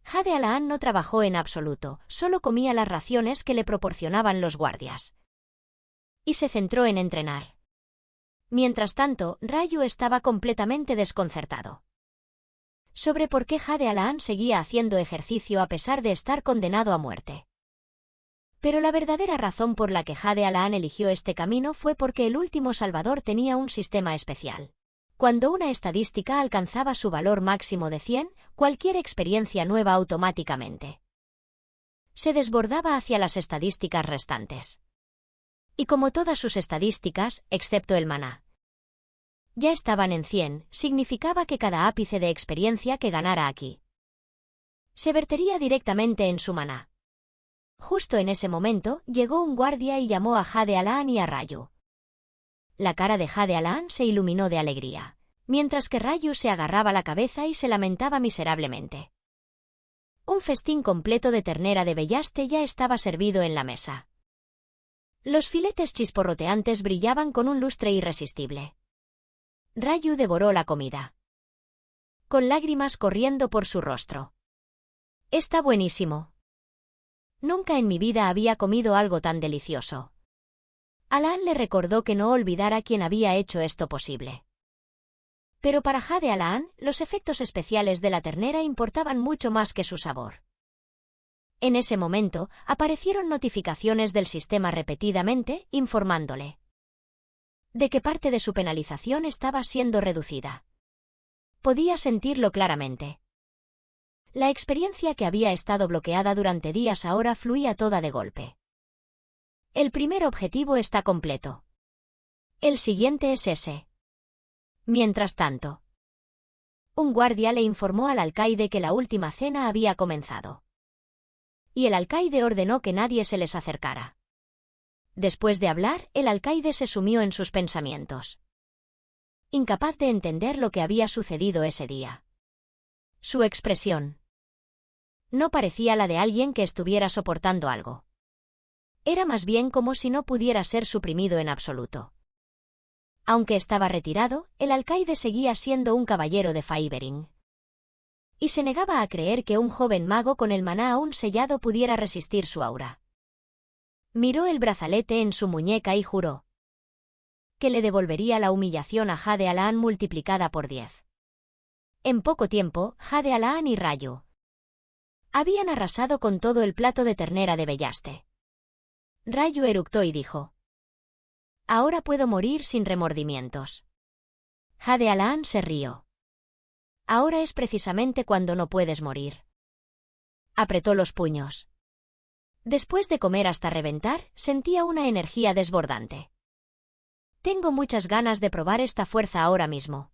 Jade Alaan no trabajó en absoluto, solo comía las raciones que le proporcionaban los guardias. Y se centró en entrenar. Mientras tanto, Rayu estaba completamente desconcertado sobre por qué Jade Alaan seguía haciendo ejercicio a pesar de estar condenado a muerte. Pero la verdadera razón por la que Jade Alaan eligió este camino fue porque el último Salvador tenía un sistema especial. Cuando una estadística alcanzaba su valor máximo de 100, cualquier experiencia nueva automáticamente se desbordaba hacia las estadísticas restantes. Y como todas sus estadísticas, excepto el maná, ya estaban en 100, significaba que cada ápice de experiencia que ganara aquí se vertería directamente en su maná. Justo en ese momento, llegó un guardia y llamó a Jade Alaan y a Rayu. La cara de Jade Alaan se iluminó de alegría, mientras que Rayu se agarraba la cabeza y se lamentaba miserablemente. Un festín completo de ternera de Bellaste ya estaba servido en la mesa. Los filetes chisporroteantes brillaban con un lustre irresistible. Rayu devoró la comida, con lágrimas corriendo por su rostro. Está buenísimo. Nunca en mi vida había comido algo tan delicioso. Alaan le recordó que no olvidara quién había hecho esto posible. Pero para Jade Alaan, los efectos especiales de la ternera importaban mucho más que su sabor. En ese momento, aparecieron notificaciones del sistema repetidamente, informándole de que parte de su penalización estaba siendo reducida. Podía sentirlo claramente. La experiencia que había estado bloqueada durante días ahora fluía toda de golpe. El primer objetivo está completo. El siguiente es ese. Mientras tanto, un guardia le informó al alcaide que la última cena había comenzado. Y el alcaide ordenó que nadie se les acercara. Después de hablar, el alcaide se sumió en sus pensamientos, incapaz de entender lo que había sucedido ese día. Su expresión no parecía la de alguien que estuviera soportando algo. Era más bien como si no pudiera ser suprimido en absoluto. Aunque estaba retirado, el alcaide seguía siendo un caballero de Faibering. y se negaba a creer que un joven mago con el maná aún sellado pudiera resistir su aura. Miró el brazalete en su muñeca y juró que le devolvería la humillación a Jade Alaan multiplicada por 10. En poco tiempo, Jade Alaan y Rayu habían arrasado con todo el plato de ternera de Bellaste. Rayu eructó y dijo: «Ahora puedo morir sin remordimientos». Jade Alaan se rió. «Ahora es precisamente cuando no puedes morir». Apretó los puños. Después de comer hasta reventar, sentía una energía desbordante. «Tengo muchas ganas de probar esta fuerza ahora mismo».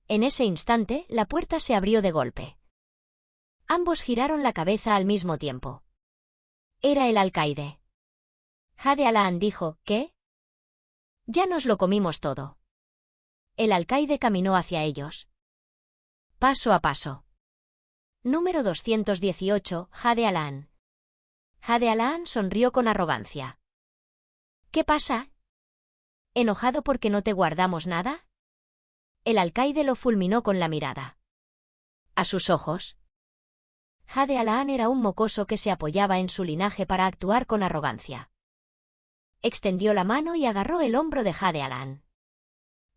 En ese instante, la puerta se abrió de golpe. Ambos giraron la cabeza al mismo tiempo. Era el alcaide. Jade Alaan dijo: «¿Qué?» «Ya nos lo comimos todo». El alcaide caminó hacia ellos. Paso a paso. Número 218, Jade Alaan. Jade Alaan sonrió con arrogancia. «¿Qué pasa? ¿Enojado porque no te guardamos nada?» El alcaide lo fulminó con la mirada. A sus ojos, Jade Alaan era un mocoso que se apoyaba en su linaje para actuar con arrogancia. Extendió la mano y agarró el hombro de Jade Alaan.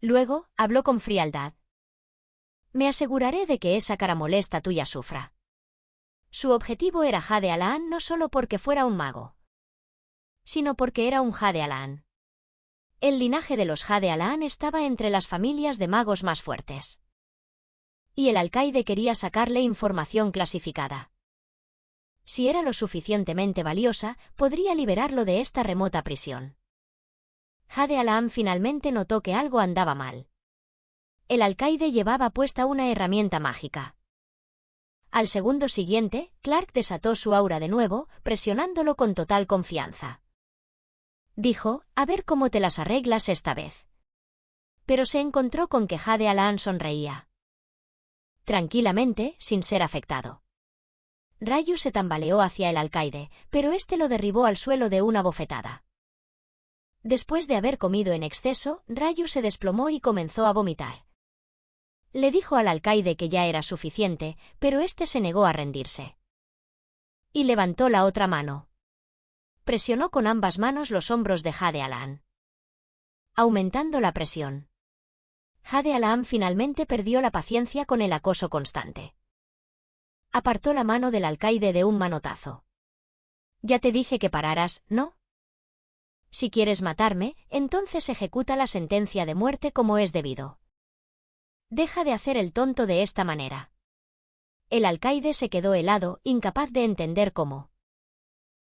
Luego, habló con frialdad. «Me aseguraré de que esa cara molesta tuya sufra». Su objetivo era Jade Alaan no solo porque fuera un mago, sino porque era un Jade Alaan. El linaje de los Jade Alaan estaba entre las familias de magos más fuertes. Y el alcaide quería sacarle información clasificada. Si era lo suficientemente valiosa, podría liberarlo de esta remota prisión. Jade Alaan finalmente notó que algo andaba mal. El alcaide llevaba puesta una herramienta mágica. Al segundo siguiente, Clark desató su aura de nuevo, presionándolo con total confianza. Dijo: «A ver cómo te las arreglas esta vez». Pero se encontró con que Jade Alaan sonreía tranquilamente, sin ser afectado. Rayu se tambaleó hacia el alcaide, pero éste lo derribó al suelo de una bofetada. Después de haber comido en exceso, Rayu se desplomó y comenzó a vomitar. Le dijo al alcaide que ya era suficiente, pero éste se negó a rendirse. Y levantó la otra mano. Presionó con ambas manos los hombros de Jade Alaan, aumentando la presión. Jade Alaan finalmente perdió la paciencia con el acoso constante. Apartó la mano del alcaide de un manotazo. «Ya te dije que pararas, ¿no? Si quieres matarme, entonces ejecuta la sentencia de muerte como es debido. Deja de hacer el tonto de esta manera». El alcaide se quedó helado, incapaz de entender cómo.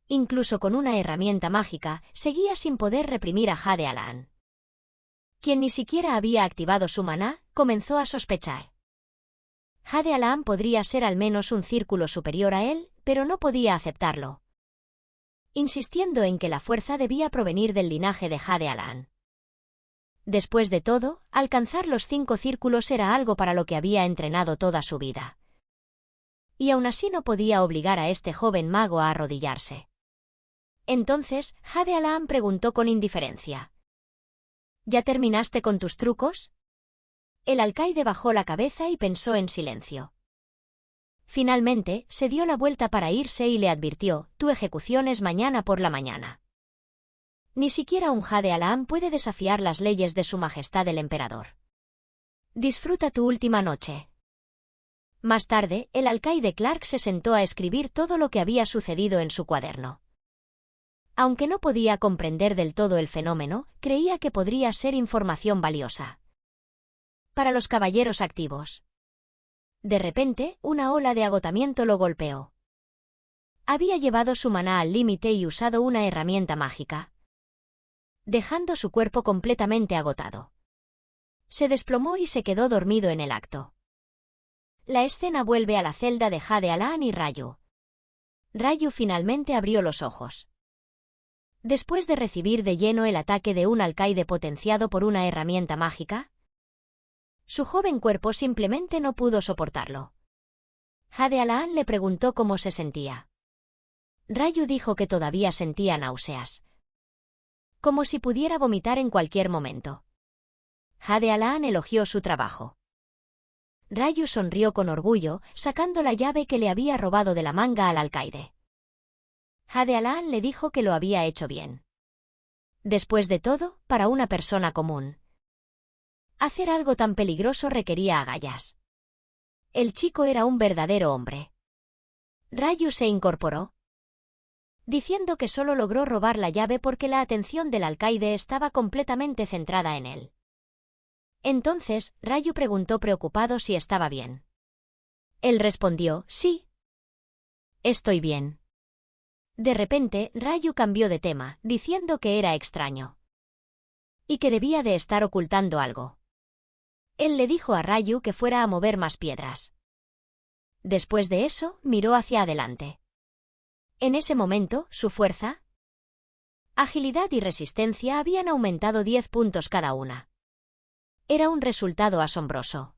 Incluso con una herramienta mágica, seguía sin poder reprimir a Jade Alaan, quien ni siquiera había activado su maná, comenzó a sospechar. Jade Alaan podría ser al menos un círculo superior a él, pero no podía aceptarlo, insistiendo en que la fuerza debía provenir del linaje de Jade Alaan. Después de todo, alcanzar los 5 círculos era algo para lo que había entrenado toda su vida. Y aún así no podía obligar a este joven mago a arrodillarse. Entonces, Jade Alaan preguntó con indiferencia: ¿Ya terminaste con tus trucos? El alcaide bajó la cabeza y pensó en silencio. Finalmente, se dio la vuelta para irse y le advirtió: «Tu ejecución es mañana por la mañana». Ni siquiera un Jade Alaan puede desafiar las leyes de su majestad el emperador. Disfruta tu última noche. Más tarde, el alcaide Clark se sentó a escribir todo lo que había sucedido en su cuaderno. Aunque no podía comprender del todo el fenómeno, creía que podría ser información valiosa para los caballeros activos. De repente, una ola de agotamiento lo golpeó. Había llevado su maná al límite y usado una herramienta mágica, dejando su cuerpo completamente agotado. Se desplomó y se quedó dormido en el acto. La escena vuelve a la celda de Jade Alaan y Rayu. Rayu finalmente abrió los ojos. Después de recibir de lleno el ataque de un alcaide potenciado por una herramienta mágica, su joven cuerpo simplemente no pudo soportarlo. Jade Alaan le preguntó cómo se sentía. Rayu dijo que todavía sentía náuseas, como si pudiera vomitar en cualquier momento. Jade Alaan elogió su trabajo. Rayu sonrió con orgullo, sacando la llave que le había robado de la manga al alcaide. Jade Alan le dijo que lo había hecho bien. Después de todo, para una persona común, hacer algo tan peligroso requería agallas. El chico era un verdadero hombre. Rayu se incorporó, diciendo que solo logró robar la llave porque la atención del alcaide estaba completamente centrada en él. Entonces, Rayu preguntó preocupado si estaba bien. Él respondió, sí. Estoy bien. De repente, Rayu cambió de tema, diciendo que era extraño y que debía de estar ocultando algo. Él le dijo a Rayu que fuera a mover más piedras. Después de eso, miró hacia adelante. En ese momento, su fuerza, agilidad y resistencia habían aumentado 10 puntos cada una. Era un resultado asombroso.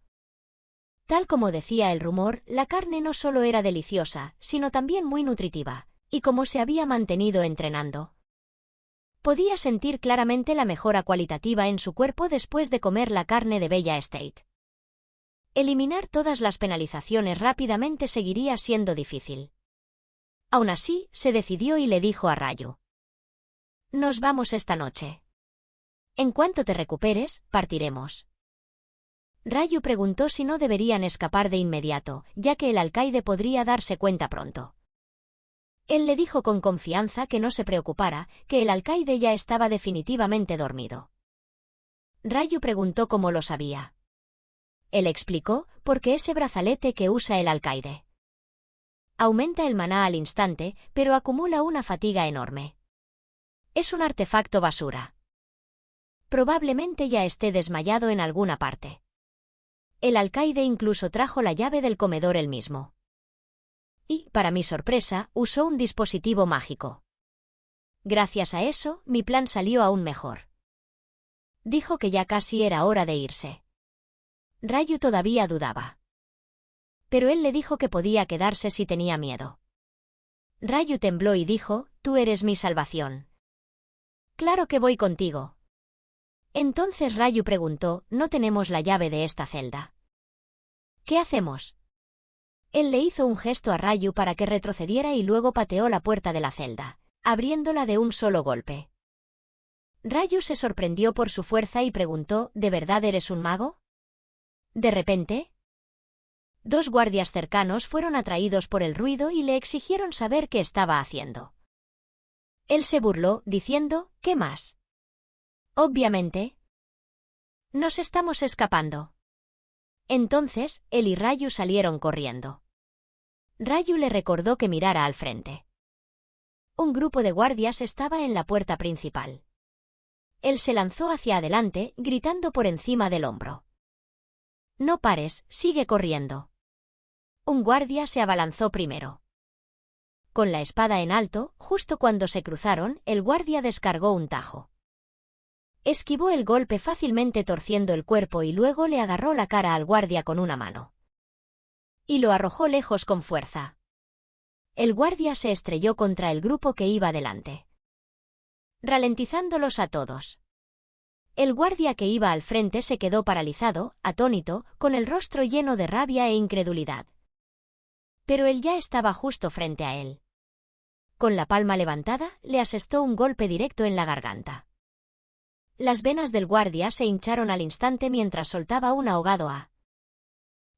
Tal como decía el rumor, la carne no solo era deliciosa, sino también muy nutritiva, y como se había mantenido entrenando, podía sentir claramente la mejora cualitativa en su cuerpo después de comer la carne de Bella State. Eliminar todas las penalizaciones rápidamente seguiría siendo difícil. Aún así, se decidió y le dijo a Rayu: «Nos vamos esta noche. En cuanto te recuperes, partiremos». Rayu preguntó si no deberían escapar de inmediato, ya que el alcaide podría darse cuenta pronto. Él le dijo con confianza que no se preocupara, que el alcaide ya estaba definitivamente dormido. Rayu preguntó cómo lo sabía. Él explicó, porque ese brazalete que usa el alcaide aumenta el maná al instante, pero acumula una fatiga enorme. Es un artefacto basura. Probablemente ya esté desmayado en alguna parte. El alcaide incluso trajo la llave del comedor él mismo. Y, para mi sorpresa, usó un dispositivo mágico. Gracias a eso, mi plan salió aún mejor. Dijo que ya casi era hora de irse. Rayu todavía dudaba. Pero él le dijo que podía quedarse si tenía miedo. Rayu tembló y dijo: «Tú eres mi salvación». «Claro que voy contigo». Entonces Rayu preguntó: «No tenemos la llave de esta celda. ¿Qué hacemos?». Él le hizo un gesto a Rayu para que retrocediera y luego pateó la puerta de la celda, abriéndola de un solo golpe. Rayu se sorprendió por su fuerza y preguntó: «¿De verdad eres un mago?». De repente, 2 guardias cercanos fueron atraídos por el ruido y le exigieron saber qué estaba haciendo. Él se burló, diciendo: «¿Qué más?». «Obviamente. Nos estamos escapando». Entonces, él y Rayu salieron corriendo. Rayu le recordó que mirara al frente. Un grupo de guardias estaba en la puerta principal. Él se lanzó hacia adelante, gritando por encima del hombro: «No pares, sigue corriendo». Un guardia se abalanzó primero. Con la espada en alto, justo cuando se cruzaron, el guardia descargó un tajo. Esquivó el golpe fácilmente torciendo el cuerpo y luego le agarró la cara al guardia con una mano. Y lo arrojó lejos con fuerza. El guardia se estrelló contra el grupo que iba delante, ralentizándolos a todos. El guardia que iba al frente se quedó paralizado, atónito, con el rostro lleno de rabia e incredulidad. Pero él ya estaba justo frente a él. Con la palma levantada, le asestó un golpe directo en la garganta. Las venas del guardia se hincharon al instante mientras soltaba un ahogado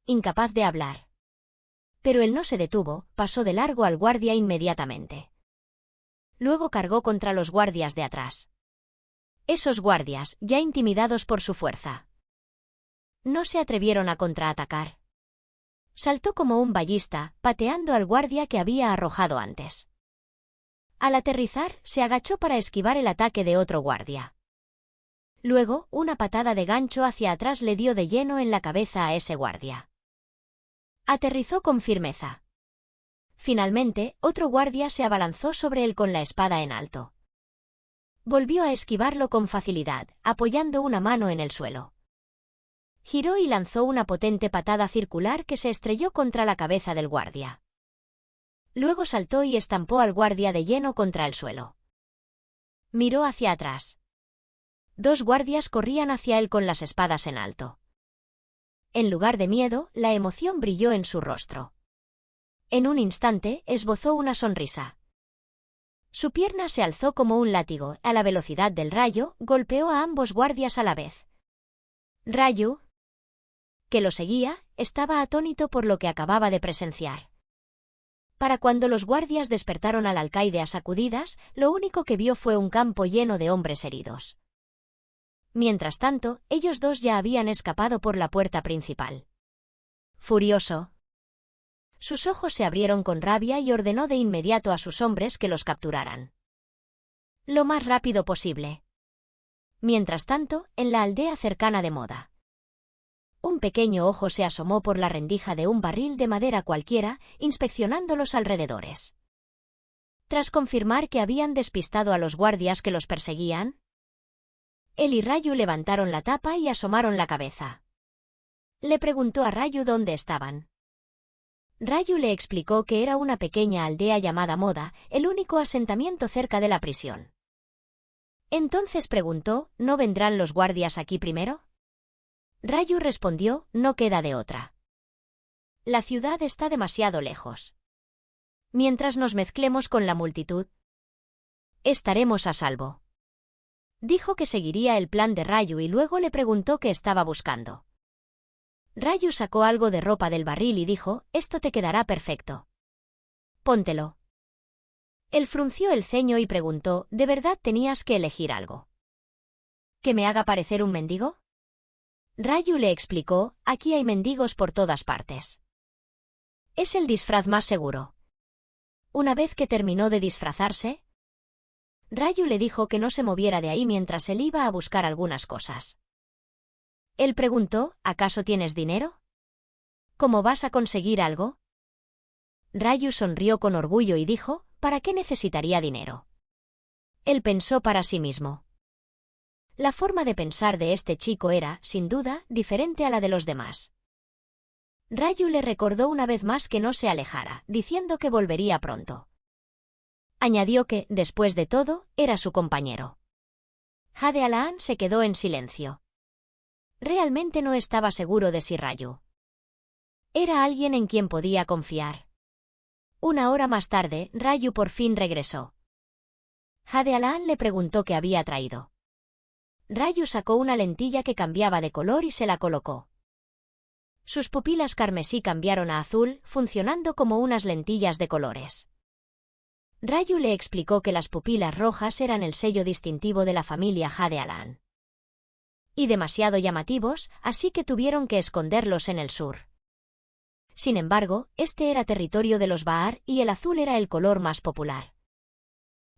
incapaz de hablar. Pero él no se detuvo, pasó de largo al guardia inmediatamente. Luego cargó contra los guardias de atrás. Esos guardias, ya intimidados por su fuerza, no se atrevieron a contraatacar. Saltó como un ballista, pateando al guardia que había arrojado antes. Al aterrizar, se agachó para esquivar el ataque de otro guardia. Luego, una patada de gancho hacia atrás le dio de lleno en la cabeza a ese guardia. Aterrizó con firmeza. Finalmente, otro guardia se abalanzó sobre él con la espada en alto. Volvió a esquivarlo con facilidad, apoyando una mano en el suelo. Giró y lanzó una potente patada circular que se estrelló contra la cabeza del guardia. Luego saltó y estampó al guardia de lleno contra el suelo. Miró hacia atrás. 2 guardias corrían hacia él con las espadas en alto. En lugar de miedo, la emoción brilló en su rostro. En un instante, esbozó una sonrisa. Su pierna se alzó como un látigo, a la velocidad del rayo, golpeó a ambos guardias a la vez. Ryu, que lo seguía, estaba atónito por lo que acababa de presenciar. Para cuando los guardias despertaron al alcaide a sacudidas, lo único que vio fue un campo lleno de hombres heridos. Mientras tanto, ellos dos ya habían escapado por la puerta principal. Furioso, sus ojos se abrieron con rabia y ordenó de inmediato a sus hombres que los capturaran. Lo más rápido posible. Mientras tanto, en la aldea cercana de Moda, un pequeño ojo se asomó por la rendija de un barril de madera cualquiera, inspeccionando los alrededores. Tras confirmar que habían despistado a los guardias que los perseguían, él y Ryu levantaron la tapa y asomaron la cabeza. Le preguntó a Ryu dónde estaban. Ryu le explicó que era una pequeña aldea llamada Moda, el único asentamiento cerca de la prisión. Entonces preguntó, ¿no vendrán los guardias aquí primero? Ryu respondió, no queda de otra. La ciudad está demasiado lejos. Mientras nos mezclemos con la multitud, estaremos a salvo. Dijo que seguiría el plan de Ryu y luego le preguntó qué estaba buscando. Ryu sacó algo de ropa del barril y dijo, esto te quedará perfecto. Póntelo. Él frunció el ceño y preguntó, ¿de verdad tenías que elegir algo? ¿Que me haga parecer un mendigo? Ryu le explicó, aquí hay mendigos por todas partes. Es el disfraz más seguro. Una vez que terminó de disfrazarse, Ryu le dijo que no se moviera de ahí mientras él iba a buscar algunas cosas. Él preguntó, ¿acaso tienes dinero? ¿Cómo vas a conseguir algo? Ryu sonrió con orgullo y dijo, ¿para qué necesitaría dinero? Él pensó para sí mismo. La forma de pensar de este chico era, sin duda, diferente a la de los demás. Ryu le recordó una vez más que no se alejara, diciendo que volvería pronto. Añadió que, después de todo, era su compañero. Jade Alaan se quedó en silencio. Realmente no estaba seguro de si Ryu era alguien en quien podía confiar. Una hora más tarde, Ryu por fin regresó. Jade Alaan le preguntó qué había traído. Ryu sacó una lentilla que cambiaba de color y se la colocó. Sus pupilas carmesí cambiaron a azul, funcionando como unas lentillas de colores. Ryu le explicó que las pupilas rojas eran el sello distintivo de la familia Jade Alaan. Y demasiado llamativos, así que tuvieron que esconderlos en el sur. Sin embargo, este era territorio de los Ba'ar y el azul era el color más popular.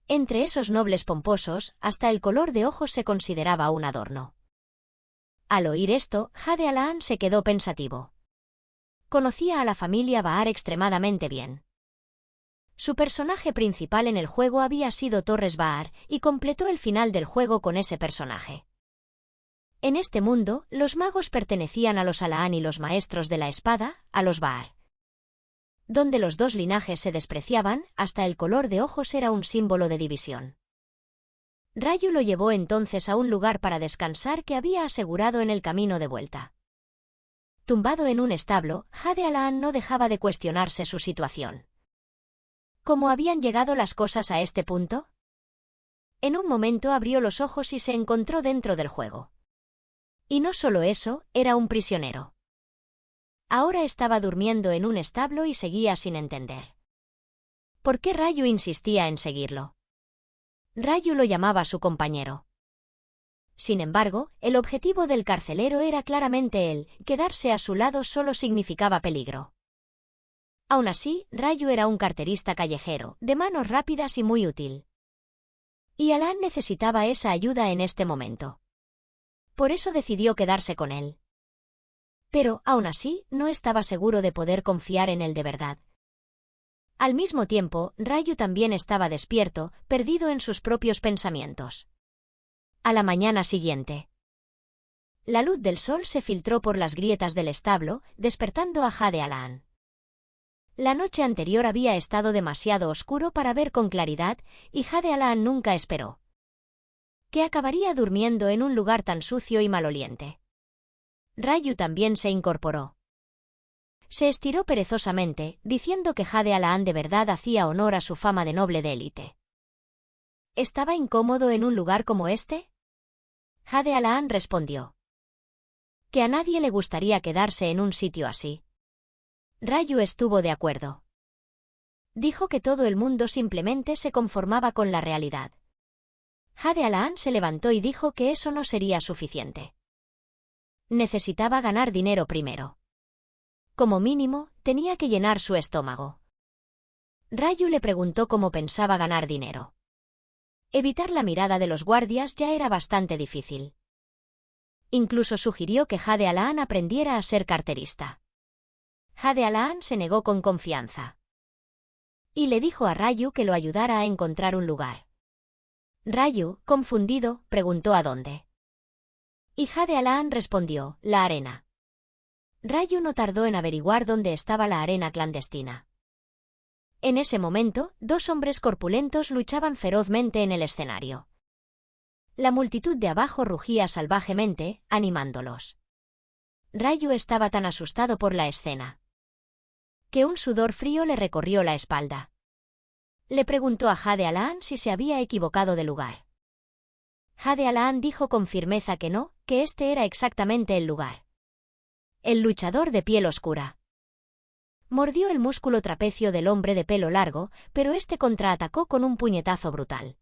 Entre esos nobles pomposos, hasta el color de ojos se consideraba un adorno. Al oír esto, Jade Alaan se quedó pensativo. Conocía a la familia Ba'ar extremadamente bien. Su personaje principal en el juego había sido Torres Ba'ar, y completó el final del juego con ese personaje. En este mundo, los magos pertenecían a los Alaan y los maestros de la espada, a los Ba'ar. Donde los dos linajes se despreciaban, hasta el color de ojos era un símbolo de división. Ryu lo llevó entonces a un lugar para descansar que había asegurado en el camino de vuelta. Tumbado en un establo, Jade Alaan no dejaba de cuestionarse su situación. ¿Cómo habían llegado las cosas a este punto? En un momento abrió los ojos y se encontró dentro del juego. Y no solo eso, era un prisionero. Ahora estaba durmiendo en un establo y seguía sin entender. ¿Por qué Ryu insistía en seguirlo? Ryu lo llamaba su compañero. Sin embargo, el objetivo del carcelero era claramente él, quedarse a su lado solo significaba peligro. Aún así, Ryu era un carterista callejero, de manos rápidas y muy útil. Y Alaan necesitaba esa ayuda en este momento. Por eso decidió quedarse con él. Pero, aún así, no estaba seguro de poder confiar en él de verdad. Al mismo tiempo, Ryu también estaba despierto, perdido en sus propios pensamientos. A la mañana siguiente, la luz del sol se filtró por las grietas del establo, despertando a Jade Alaan. La noche anterior había estado demasiado oscuro para ver con claridad, y Jade Alaan nunca esperó que acabaría durmiendo en un lugar tan sucio y maloliente. Ryu también se incorporó. Se estiró perezosamente, diciendo que Jade Alaan de verdad hacía honor a su fama de noble de élite. ¿Estaba incómodo en un lugar como este? Jade Alaan respondió. Que a nadie le gustaría quedarse en un sitio así. Ryu estuvo de acuerdo. Dijo que todo el mundo simplemente se conformaba con la realidad. Jade Alaan se levantó y dijo que eso no sería suficiente. Necesitaba ganar dinero primero. Como mínimo, tenía que llenar su estómago. Ryu le preguntó cómo pensaba ganar dinero. Evitar la mirada de los guardias ya era bastante difícil. Incluso sugirió que Jade Alaan aprendiera a ser carterista. Jade Alaan se negó con confianza. Y le dijo a Ryu que lo ayudara a encontrar un lugar. Ryu, confundido, preguntó a dónde. Y Jade Alaan respondió, la arena. Ryu no tardó en averiguar dónde estaba la arena clandestina. En ese momento, dos hombres corpulentos luchaban ferozmente en el escenario. La multitud de abajo rugía salvajemente, animándolos. Ryu estaba tan asustado por la escena que un sudor frío le recorrió la espalda. Le preguntó a Jade Alaan si se había equivocado de lugar. Jade Alaan dijo con firmeza que no, que este era exactamente el lugar. El luchador de piel oscura. Mordió el músculo trapecio del hombre de pelo largo, pero este contraatacó con un puñetazo brutal.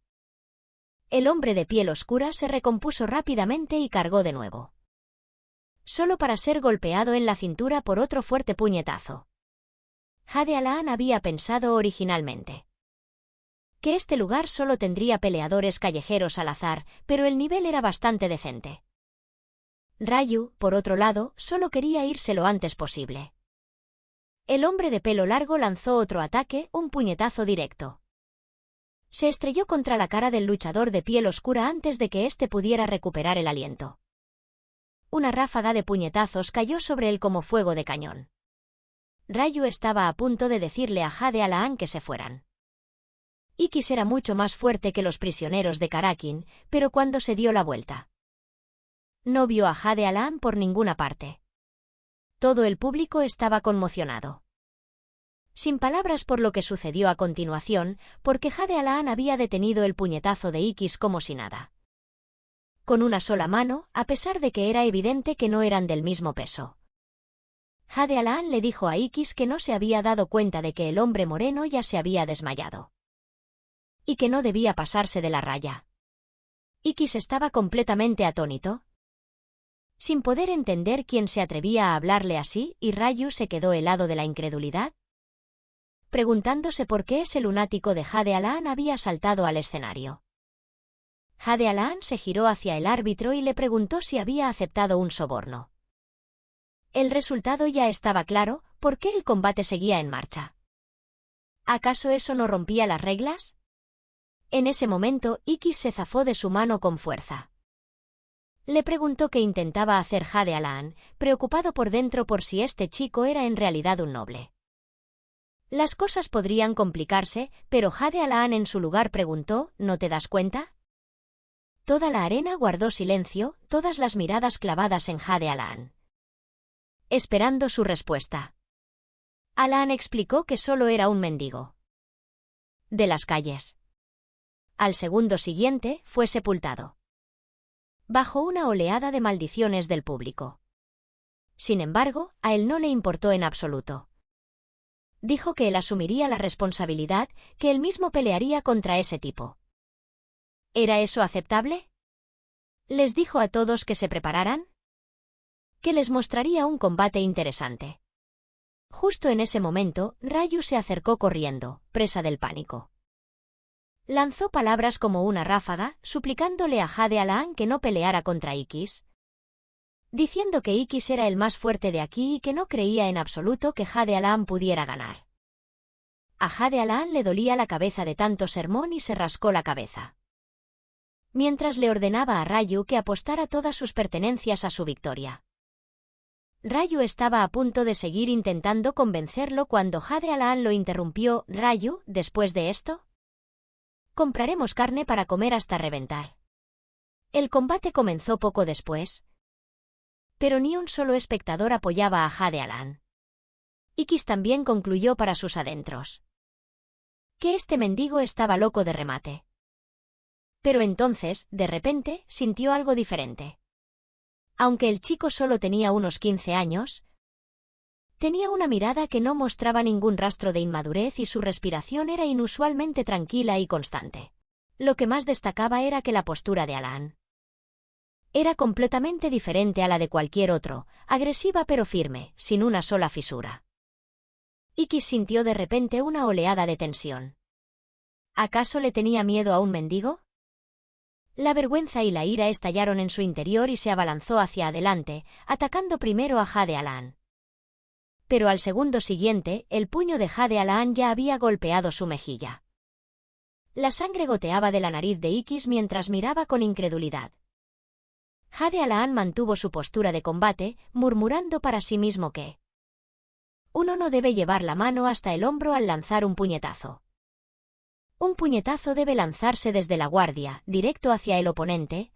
El hombre de piel oscura se recompuso rápidamente y cargó de nuevo. Solo para ser golpeado en la cintura por otro fuerte puñetazo. Jade Alaan había pensado originalmente que este lugar solo tendría peleadores callejeros al azar, pero el nivel era bastante decente. Ryu, por otro lado, solo quería irse lo antes posible. El hombre de pelo largo lanzó otro ataque, un puñetazo directo. Se estrelló contra la cara del luchador de piel oscura antes de que éste pudiera recuperar el aliento. Una ráfaga de puñetazos cayó sobre él como fuego de cañón. Ryu estaba a punto de decirle a Jade Alaan que se fueran. Ikis era mucho más fuerte que los prisioneros de Karakin, pero cuando se dio la vuelta, no vio a Jade Alaan por ninguna parte. Todo el público estaba conmocionado. Sin palabras por lo que sucedió a continuación, porque Jade Alaan había detenido el puñetazo de Ikis como si nada. Con una sola mano, a pesar de que era evidente que no eran del mismo peso. Jade Alaan le dijo a Ikis que no se había dado cuenta de que el hombre moreno ya se había desmayado. Y que no debía pasarse de la raya. Ikis estaba completamente atónito. Sin poder entender quién se atrevía a hablarle así, y Ryu se quedó helado de la incredulidad, preguntándose por qué ese lunático de Jade Alaan había saltado al escenario. Jade Alaan se giró hacia el árbitro y le preguntó si había aceptado un soborno. El resultado ya estaba claro, ¿por qué el combate seguía en marcha? ¿Acaso eso no rompía las reglas? En ese momento, Ikis se zafó de su mano con fuerza. Le preguntó qué intentaba hacer Jade Alaan, preocupado por dentro por si este chico era en realidad un noble. Las cosas podrían complicarse, pero Jade Alaan en su lugar preguntó, ¿no te das cuenta? Toda la arena guardó silencio, todas las miradas clavadas en Jade Alaan, esperando su respuesta. Alaan explicó que solo era un mendigo de las calles. Al segundo siguiente, fue sepultado bajo una oleada de maldiciones del público. Sin embargo, a él no le importó en absoluto. Dijo que él asumiría la responsabilidad, que él mismo pelearía contra ese tipo. ¿Era eso aceptable? Les dijo a todos que se prepararan, que les mostraría un combate interesante. Justo en ese momento, Ryu se acercó corriendo, presa del pánico. Lanzó palabras como una ráfaga, suplicándole a Jade Alaan que no peleara contra Ikis, diciendo que Ikis era el más fuerte de aquí y que no creía en absoluto que Jade Alaan pudiera ganar. A Jade Alaan le dolía la cabeza de tanto sermón y se rascó la cabeza, mientras le ordenaba a Ryu que apostara todas sus pertenencias a su victoria. Ryu estaba a punto de seguir intentando convencerlo cuando Jade Alaan lo interrumpió. «Ryu, ¿después de esto? Compraremos carne para comer hasta reventar». El combate comenzó poco después. Pero ni un solo espectador apoyaba a Jade Alan. Ikis también concluyó para sus adentros que este mendigo estaba loco de remate. Pero entonces, de repente, sintió algo diferente. Aunque el chico solo tenía unos 15 años, tenía una mirada que no mostraba ningún rastro de inmadurez y su respiración era inusualmente tranquila y constante. Lo que más destacaba era que la postura de Alan era completamente diferente a la de cualquier otro, agresiva pero firme, sin una sola fisura. Ikis sintió de repente una oleada de tensión. ¿Acaso le tenía miedo a un mendigo? La vergüenza y la ira estallaron en su interior y se abalanzó hacia adelante, atacando primero a Jade Alan. Pero al segundo siguiente, el puño de Jade Alan ya había golpeado su mejilla. La sangre goteaba de la nariz de Ikis mientras miraba con incredulidad. Jade Alan mantuvo su postura de combate, murmurando para sí mismo que uno no debe llevar la mano hasta el hombro al lanzar un puñetazo. Un puñetazo debe lanzarse desde la guardia, directo hacia el oponente,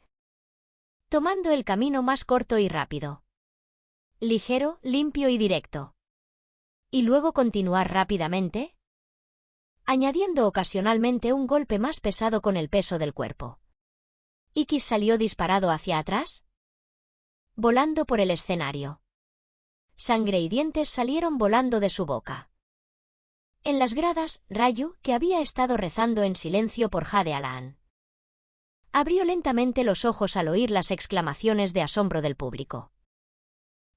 tomando el camino más corto y rápido. Ligero, limpio y directo. Y luego continuar rápidamente, añadiendo ocasionalmente un golpe más pesado con el peso del cuerpo. Ikis salió disparado hacia atrás, volando por el escenario. Sangre y dientes salieron volando de su boca. En las gradas, Ryu, que había estado rezando en silencio por Jade Alan, abrió lentamente los ojos al oír las exclamaciones de asombro del público.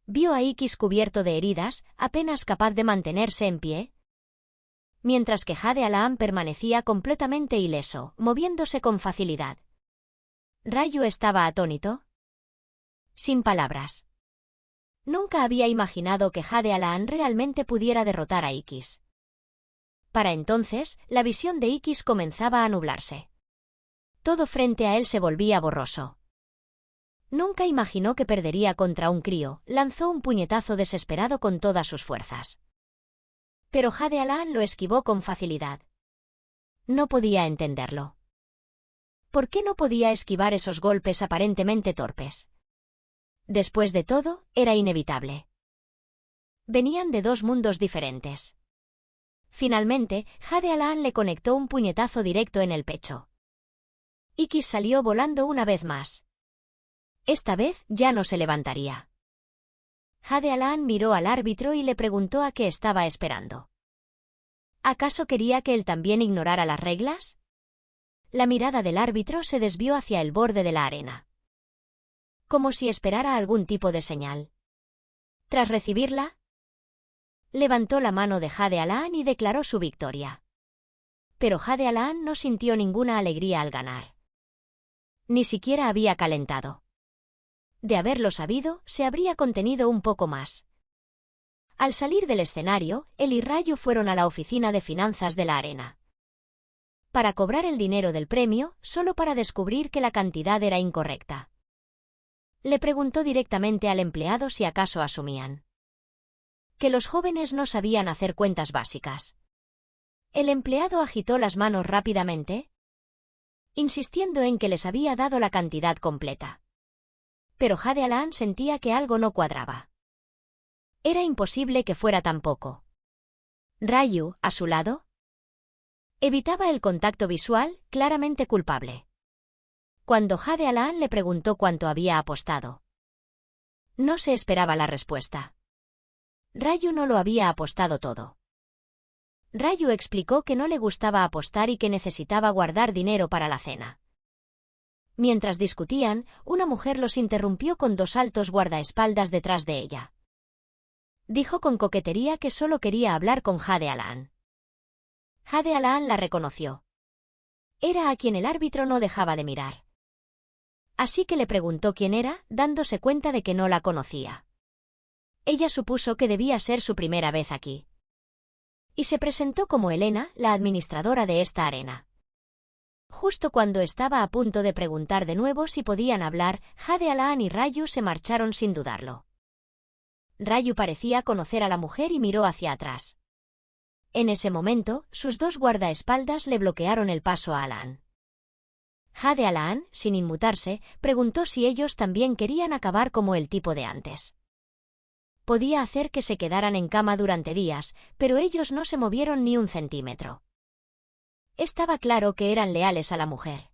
Vio a Ikis cubierto de heridas, apenas capaz de mantenerse en pie, mientras que Jade Alan permanecía completamente ileso, moviéndose con facilidad. Ryu estaba atónito, sin palabras. Nunca había imaginado que Jade Alan realmente pudiera derrotar a Ikis. Para entonces, la visión de Ikis comenzaba a nublarse. Todo frente a él se volvía borroso. Nunca imaginó que perdería contra un crío, lanzó un puñetazo desesperado con todas sus fuerzas. Pero Jade Alan lo esquivó con facilidad. No podía entenderlo. ¿Por qué no podía esquivar esos golpes aparentemente torpes? Después de todo, era inevitable. Venían de dos mundos diferentes. Finalmente, Jade Alan le conectó un puñetazo directo en el pecho. Ikis salió volando una vez más. Esta vez ya no se levantaría. Jade Alan miró al árbitro y le preguntó a qué estaba esperando. ¿Acaso quería que él también ignorara las reglas? La mirada del árbitro se desvió hacia el borde de la arena, como si esperara algún tipo de señal. Tras recibirla, levantó la mano de Jade Alan y declaró su victoria. Pero Jade Alan no sintió ninguna alegría al ganar. Ni siquiera había calentado. De haberlo sabido, se habría contenido un poco más. Al salir del escenario, él y Ryu fueron a la oficina de finanzas de la arena para cobrar el dinero del premio, solo para descubrir que la cantidad era incorrecta. Le preguntó directamente al empleado si acaso asumían que los jóvenes no sabían hacer cuentas básicas. El empleado agitó las manos rápidamente, insistiendo en que les había dado la cantidad completa. Pero Jade Alan sentía que algo no cuadraba. Era imposible que fuera tan poco. Ryu, a su lado, evitaba el contacto visual, claramente culpable. Cuando Jade Alan le preguntó cuánto había apostado, no se esperaba la respuesta. Ryu no lo había apostado todo. Ryu explicó que no le gustaba apostar y que necesitaba guardar dinero para la cena. Mientras discutían, una mujer los interrumpió con dos altos guardaespaldas detrás de ella. Dijo con coquetería que solo quería hablar con Jade Alan. Jade Alan la reconoció. Era a quien el árbitro no dejaba de mirar. Así que le preguntó quién era, dándose cuenta de que no la conocía. Ella supuso que debía ser su primera vez aquí. Y se presentó como Elena, la administradora de esta arena. Justo cuando estaba a punto de preguntar de nuevo si podían hablar, Jade Alan y Ryu se marcharon sin dudarlo. Ryu parecía conocer a la mujer y miró hacia atrás. En ese momento, sus dos guardaespaldas le bloquearon el paso a Alan. Jade Alaan, sin inmutarse, preguntó si ellos también querían acabar como el tipo de antes. Podía hacer que se quedaran en cama durante días, pero ellos no se movieron ni un centímetro. Estaba claro que eran leales a la mujer.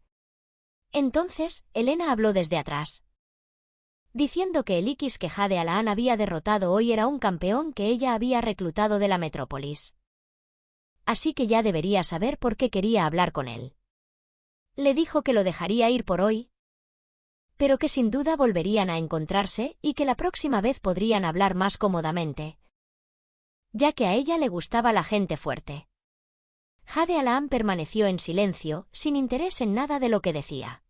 Entonces, Elena habló desde atrás, diciendo que el X que Jade Alaan había derrotado hoy era un campeón que ella había reclutado de la metrópolis. Así que ya debería saber por qué quería hablar con él. Le dijo que lo dejaría ir por hoy, pero que sin duda volverían a encontrarse y que la próxima vez podrían hablar más cómodamente, ya que a ella le gustaba la gente fuerte. Jade Alaan permaneció en silencio, sin interés en nada de lo que decía.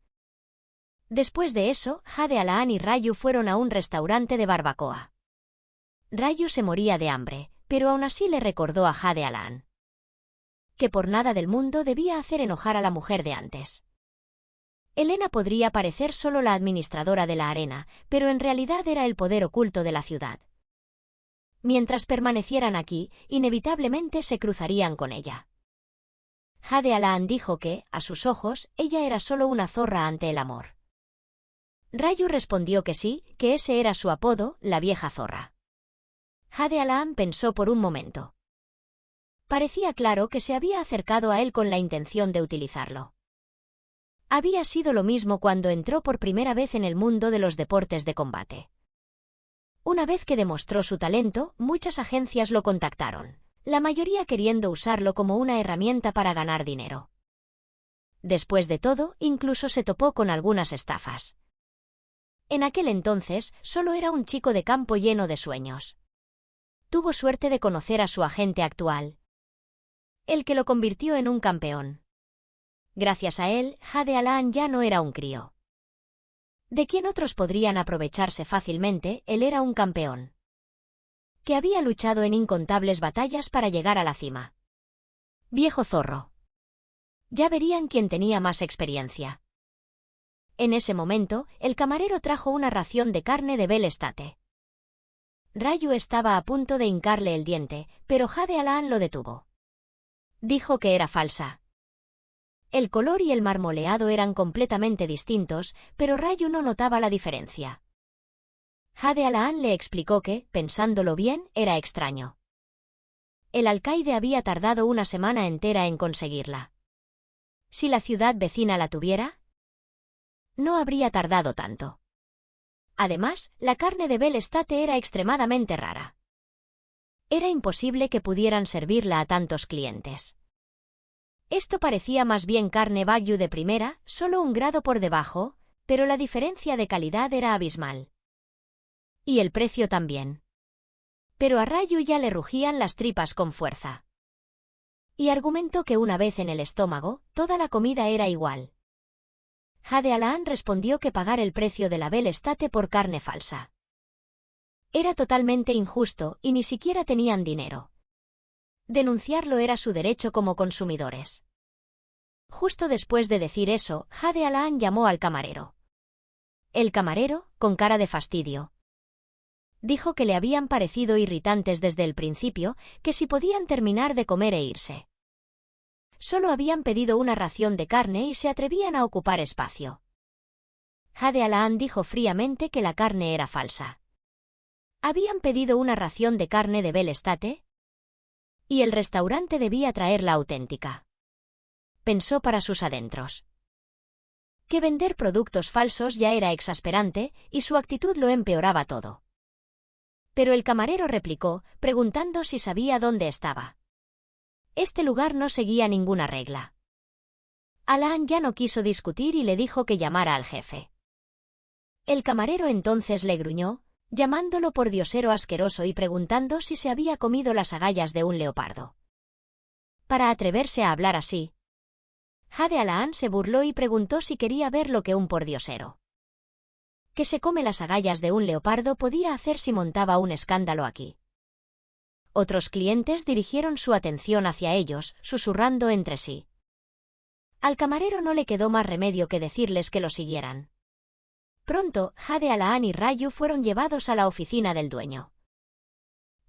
Después de eso, Jade Alaan y Rayu fueron a un restaurante de barbacoa. Rayu se moría de hambre, pero aún así le recordó a Jade Alaan que por nada del mundo debía hacer enojar a la mujer de antes. Elena podría parecer solo la administradora de la arena, pero en realidad era el poder oculto de la ciudad. Mientras permanecieran aquí, inevitablemente se cruzarían con ella. Jade Alaan dijo que, a sus ojos, ella era solo una zorra ante el amor. Rayu respondió que sí, que ese era su apodo, la vieja zorra. Jade Alaan pensó por un momento. Parecía claro que se había acercado a él con la intención de utilizarlo. Había sido lo mismo cuando entró por primera vez en el mundo de los deportes de combate. Una vez que demostró su talento, muchas agencias lo contactaron, la mayoría queriendo usarlo como una herramienta para ganar dinero. Después de todo, incluso se topó con algunas estafas. En aquel entonces, solo era un chico de campo lleno de sueños. Tuvo suerte de conocer a su agente actual, el que lo convirtió en un campeón. Gracias a él, Jade Alaan ya no era un crío. De quien otros podrían aprovecharse fácilmente, él era un campeón que había luchado en incontables batallas para llegar a la cima. Viejo zorro. Ya verían quién tenía más experiencia. En ese momento, el camarero trajo una ración de carne de Bel Estate. Rayu estaba a punto de hincarle el diente, pero Jade Alaan lo detuvo. Dijo que era falsa. El color y el marmoleado eran completamente distintos, pero Rayu no notaba la diferencia. Jade Alaan le explicó que, pensándolo bien, era extraño. El alcaide había tardado una semana entera en conseguirla. Si la ciudad vecina la tuviera, no habría tardado tanto. Además, la carne de Bel Estate era extremadamente rara. Era imposible que pudieran servirla a tantos clientes. Esto parecía más bien carne Wagyu de primera, solo un grado por debajo, pero la diferencia de calidad era abismal. Y el precio también. Pero a Rayu ya le rugían las tripas con fuerza. Y argumentó que una vez en el estómago, toda la comida era igual. Jade Alaan respondió que pagar el precio de la Bel Estate por carne falsa era totalmente injusto y ni siquiera tenían dinero. Denunciarlo era su derecho como consumidores. Justo después de decir eso, Jade Alaan llamó al camarero. El camarero, con cara de fastidio, dijo que le habían parecido irritantes desde el principio, que si podían terminar de comer e irse. Solo habían pedido una ración de carne y se atrevían a ocupar espacio. Jade Alaan dijo fríamente que la carne era falsa. ¿Habían pedido una ración de carne de Bel Estate? Y el restaurante debía traer la auténtica. Pensó para sus adentros. Que vender productos falsos ya era exasperante, y su actitud lo empeoraba todo. Pero el camarero replicó, preguntando si sabía dónde estaba. Este lugar no seguía ninguna regla. Alaan ya no quiso discutir y le dijo que llamara al jefe. El camarero entonces le gruñó, llamándolo por diosero asqueroso y preguntando si se había comido las agallas de un leopardo. Para atreverse a hablar así, Jade Alaan se burló y preguntó si quería ver lo que un pordiosero que se come las agallas de un leopardo podía hacer si montaba un escándalo aquí. Otros clientes dirigieron su atención hacia ellos, susurrando entre sí. Al camarero no le quedó más remedio que decirles que lo siguieran. Pronto, Jade Alaan y Rayu fueron llevados a la oficina del dueño.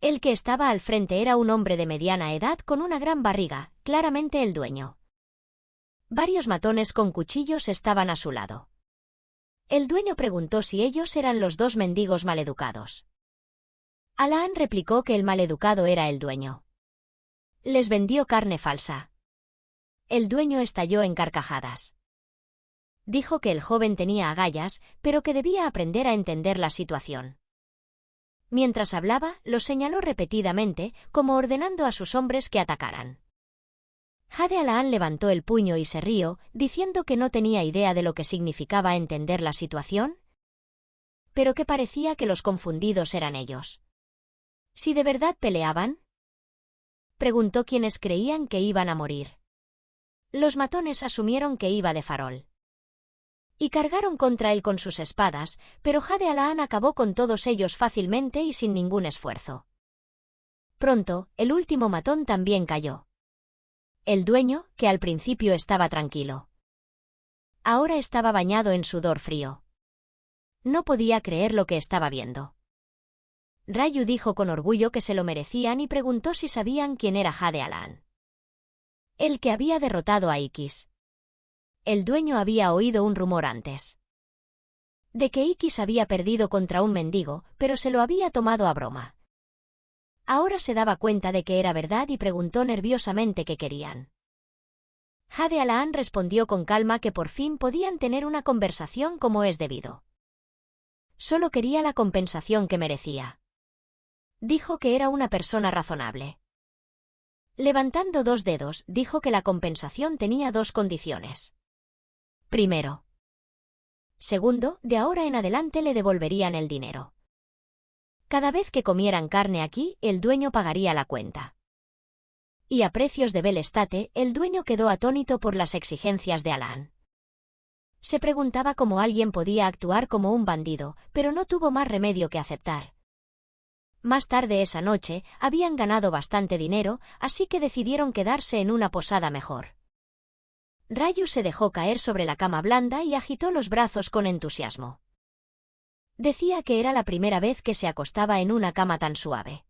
El que estaba al frente era un hombre de mediana edad con una gran barriga, claramente el dueño. Varios matones con cuchillos estaban a su lado. El dueño preguntó si ellos eran los dos mendigos maleducados. Alaan replicó que el maleducado era el dueño. Les vendió carne falsa. El dueño estalló en carcajadas. Dijo que el joven tenía agallas, pero que debía aprender a entender la situación. Mientras hablaba, los señaló repetidamente, como ordenando a sus hombres que atacaran. Jade Alaan levantó el puño y se rió, diciendo que no tenía idea de lo que significaba entender la situación, pero que parecía que los confundidos eran ellos. ¿Si de verdad peleaban? Preguntó quienes creían que iban a morir. Los matones asumieron que iba de farol. Y cargaron contra él con sus espadas, pero Jade Alaan acabó con todos ellos fácilmente y sin ningún esfuerzo. Pronto, el último matón también cayó. El dueño, que al principio estaba tranquilo, ahora estaba bañado en sudor frío. No podía creer lo que estaba viendo. Rayu dijo con orgullo que se lo merecían y preguntó si sabían quién era Jade Alaan. El que había derrotado a Ikis. El dueño había oído un rumor antes de que Ikis había perdido contra un mendigo, pero se lo había tomado a broma. Ahora se daba cuenta de que era verdad y preguntó nerviosamente qué querían. Jade Alaan respondió con calma que por fin podían tener una conversación como es debido. Solo quería la compensación que merecía. Dijo que era una persona razonable. Levantando dos dedos, dijo que la compensación tenía dos condiciones. Primero. Segundo, de ahora en adelante le devolverían el dinero. Cada vez que comieran carne aquí, el dueño pagaría la cuenta. Y a precios de Belestate, el dueño quedó atónito por las exigencias de Alaan. Se preguntaba cómo alguien podía actuar como un bandido, pero no tuvo más remedio que aceptar. Más tarde esa noche, habían ganado bastante dinero, así que decidieron quedarse en una posada mejor. Rayu se dejó caer sobre la cama blanda y agitó los brazos con entusiasmo. Decía que era la primera vez que se acostaba en una cama tan suave.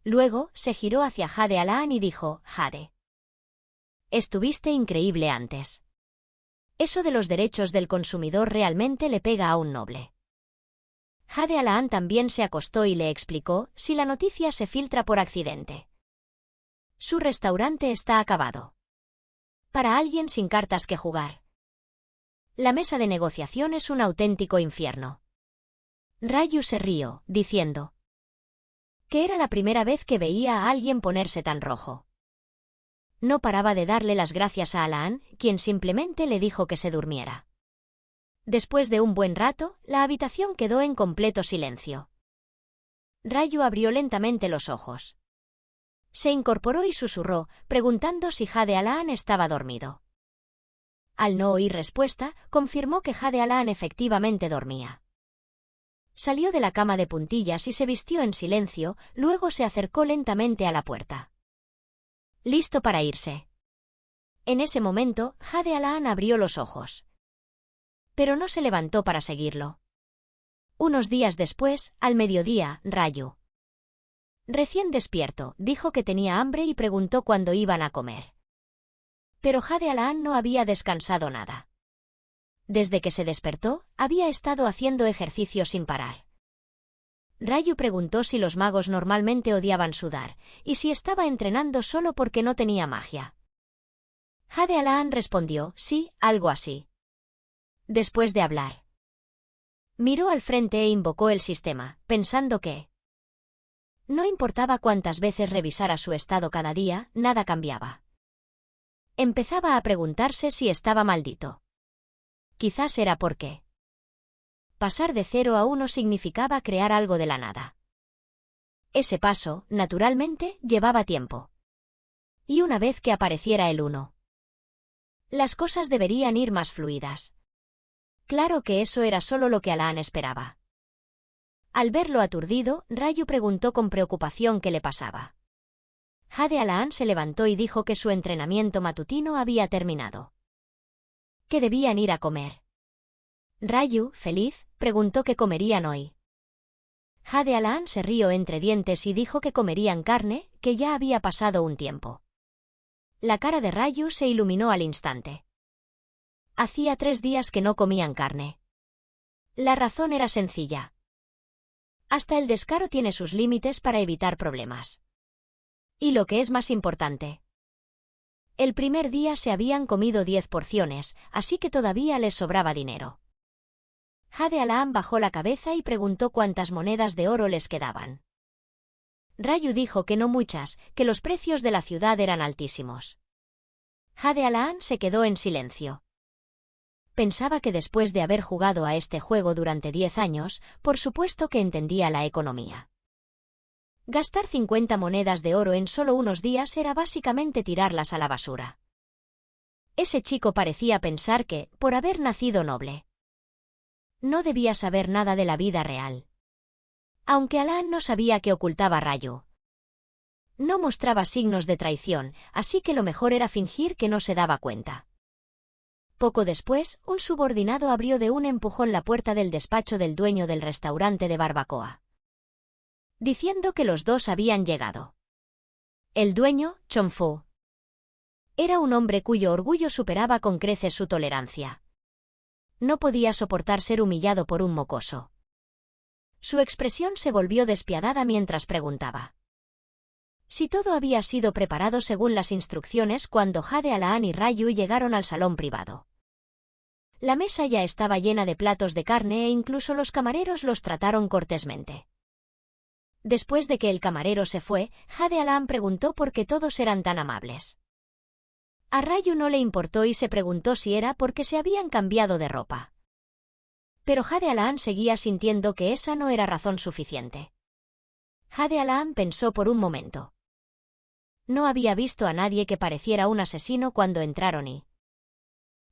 Luego, se giró hacia Jade Alaan y dijo, «Jade, estuviste increíble antes. Eso de los derechos del consumidor realmente le pega a un noble». Jade Alaan también se acostó y le explicó, si la noticia se filtra por accidente. Su restaurante está acabado. Para alguien sin cartas que jugar. La mesa de negociación es un auténtico infierno. Rayu se rió, diciendo que era la primera vez que veía a alguien ponerse tan rojo. No paraba de darle las gracias a Alaan, quien simplemente le dijo que se durmiera. Después de un buen rato, la habitación quedó en completo silencio. Rayu abrió lentamente los ojos. Se incorporó y susurró, preguntando si Jade Alaan estaba dormido. Al no oír respuesta, confirmó que Jade Alaan efectivamente dormía. Salió de la cama de puntillas y se vistió en silencio, luego se acercó lentamente a la puerta. Listo para irse. En ese momento, Jade Alaan abrió los ojos. Pero no se levantó para seguirlo. Unos días después, al mediodía, Rayu, recién despierto, dijo que tenía hambre y preguntó cuándo iban a comer. Pero Jade Alaan no había descansado nada. Desde que se despertó, había estado haciendo ejercicio sin parar. Rayu preguntó si los magos normalmente odiaban sudar, y si estaba entrenando solo porque no tenía magia. Jade Alaan respondió, sí, algo así. Después de hablar, miró al frente e invocó el sistema, pensando que no importaba cuántas veces revisara su estado cada día, nada cambiaba. Empezaba a preguntarse si estaba maldito. Quizás era porque pasar de 0 a 1 significaba crear algo de la nada. Ese paso, naturalmente, llevaba tiempo. Y una vez que apareciera el 1, las cosas deberían ir más fluidas. Claro que eso era solo lo que Alaan esperaba. Al verlo aturdido, Rayu preguntó con preocupación qué le pasaba. Jade Alaan se levantó y dijo que su entrenamiento matutino había terminado. Que debían ir a comer. Rayu, feliz, preguntó qué comerían hoy. Jade Alaan se rió entre dientes y dijo que comerían carne, que ya había pasado un tiempo. La cara de Rayu se iluminó al instante. Hacía 3 días que no comían carne. La razón era sencilla. Hasta el descaro tiene sus límites para evitar problemas. Y lo que es más importante. El primer día se habían comido 10 porciones, así que todavía les sobraba dinero. Jade Alam bajó la cabeza y preguntó cuántas monedas de oro les quedaban. Rayu dijo que no muchas, que los precios de la ciudad eran altísimos. Jade Alam se quedó en silencio. Pensaba que después de haber jugado a este juego durante 10 años, por supuesto que entendía la economía. Gastar 50 monedas de oro en solo unos días era básicamente tirarlas a la basura. Ese chico parecía pensar que, por haber nacido noble, no debía saber nada de la vida real. Aunque Alan no sabía qué ocultaba Rayu. No mostraba signos de traición, así que lo mejor era fingir que no se daba cuenta. Poco después, un subordinado abrió de un empujón la puerta del despacho del dueño del restaurante de barbacoa, diciendo que los dos habían llegado. El dueño, Chongfu, era un hombre cuyo orgullo superaba con creces su tolerancia. No podía soportar ser humillado por un mocoso. Su expresión se volvió despiadada mientras preguntaba si todo había sido preparado según las instrucciones cuando Jade Alam y Rayu llegaron al salón privado. La mesa ya estaba llena de platos de carne e incluso los camareros los trataron cortésmente. Después de que el camarero se fue, Jade Alam preguntó por qué todos eran tan amables. A Rayu no le importó y se preguntó si era porque se habían cambiado de ropa. Pero Jade Alam seguía sintiendo que esa no era razón suficiente. Jade Alam pensó por un momento. No había visto a nadie que pareciera un asesino cuando entraron y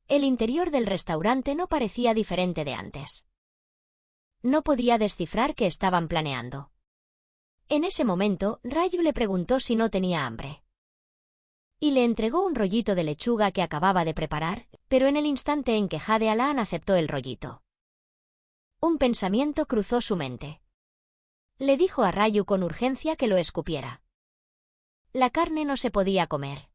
el interior del restaurante no parecía diferente de antes. No podía descifrar qué estaban planeando. En ese momento, Rayu le preguntó si no tenía hambre. Y le entregó un rollito de lechuga que acababa de preparar, pero en el instante en que Jade Alam aceptó el rollito, un pensamiento cruzó su mente. Le dijo a Rayu con urgencia que lo escupiera. La carne no se podía comer.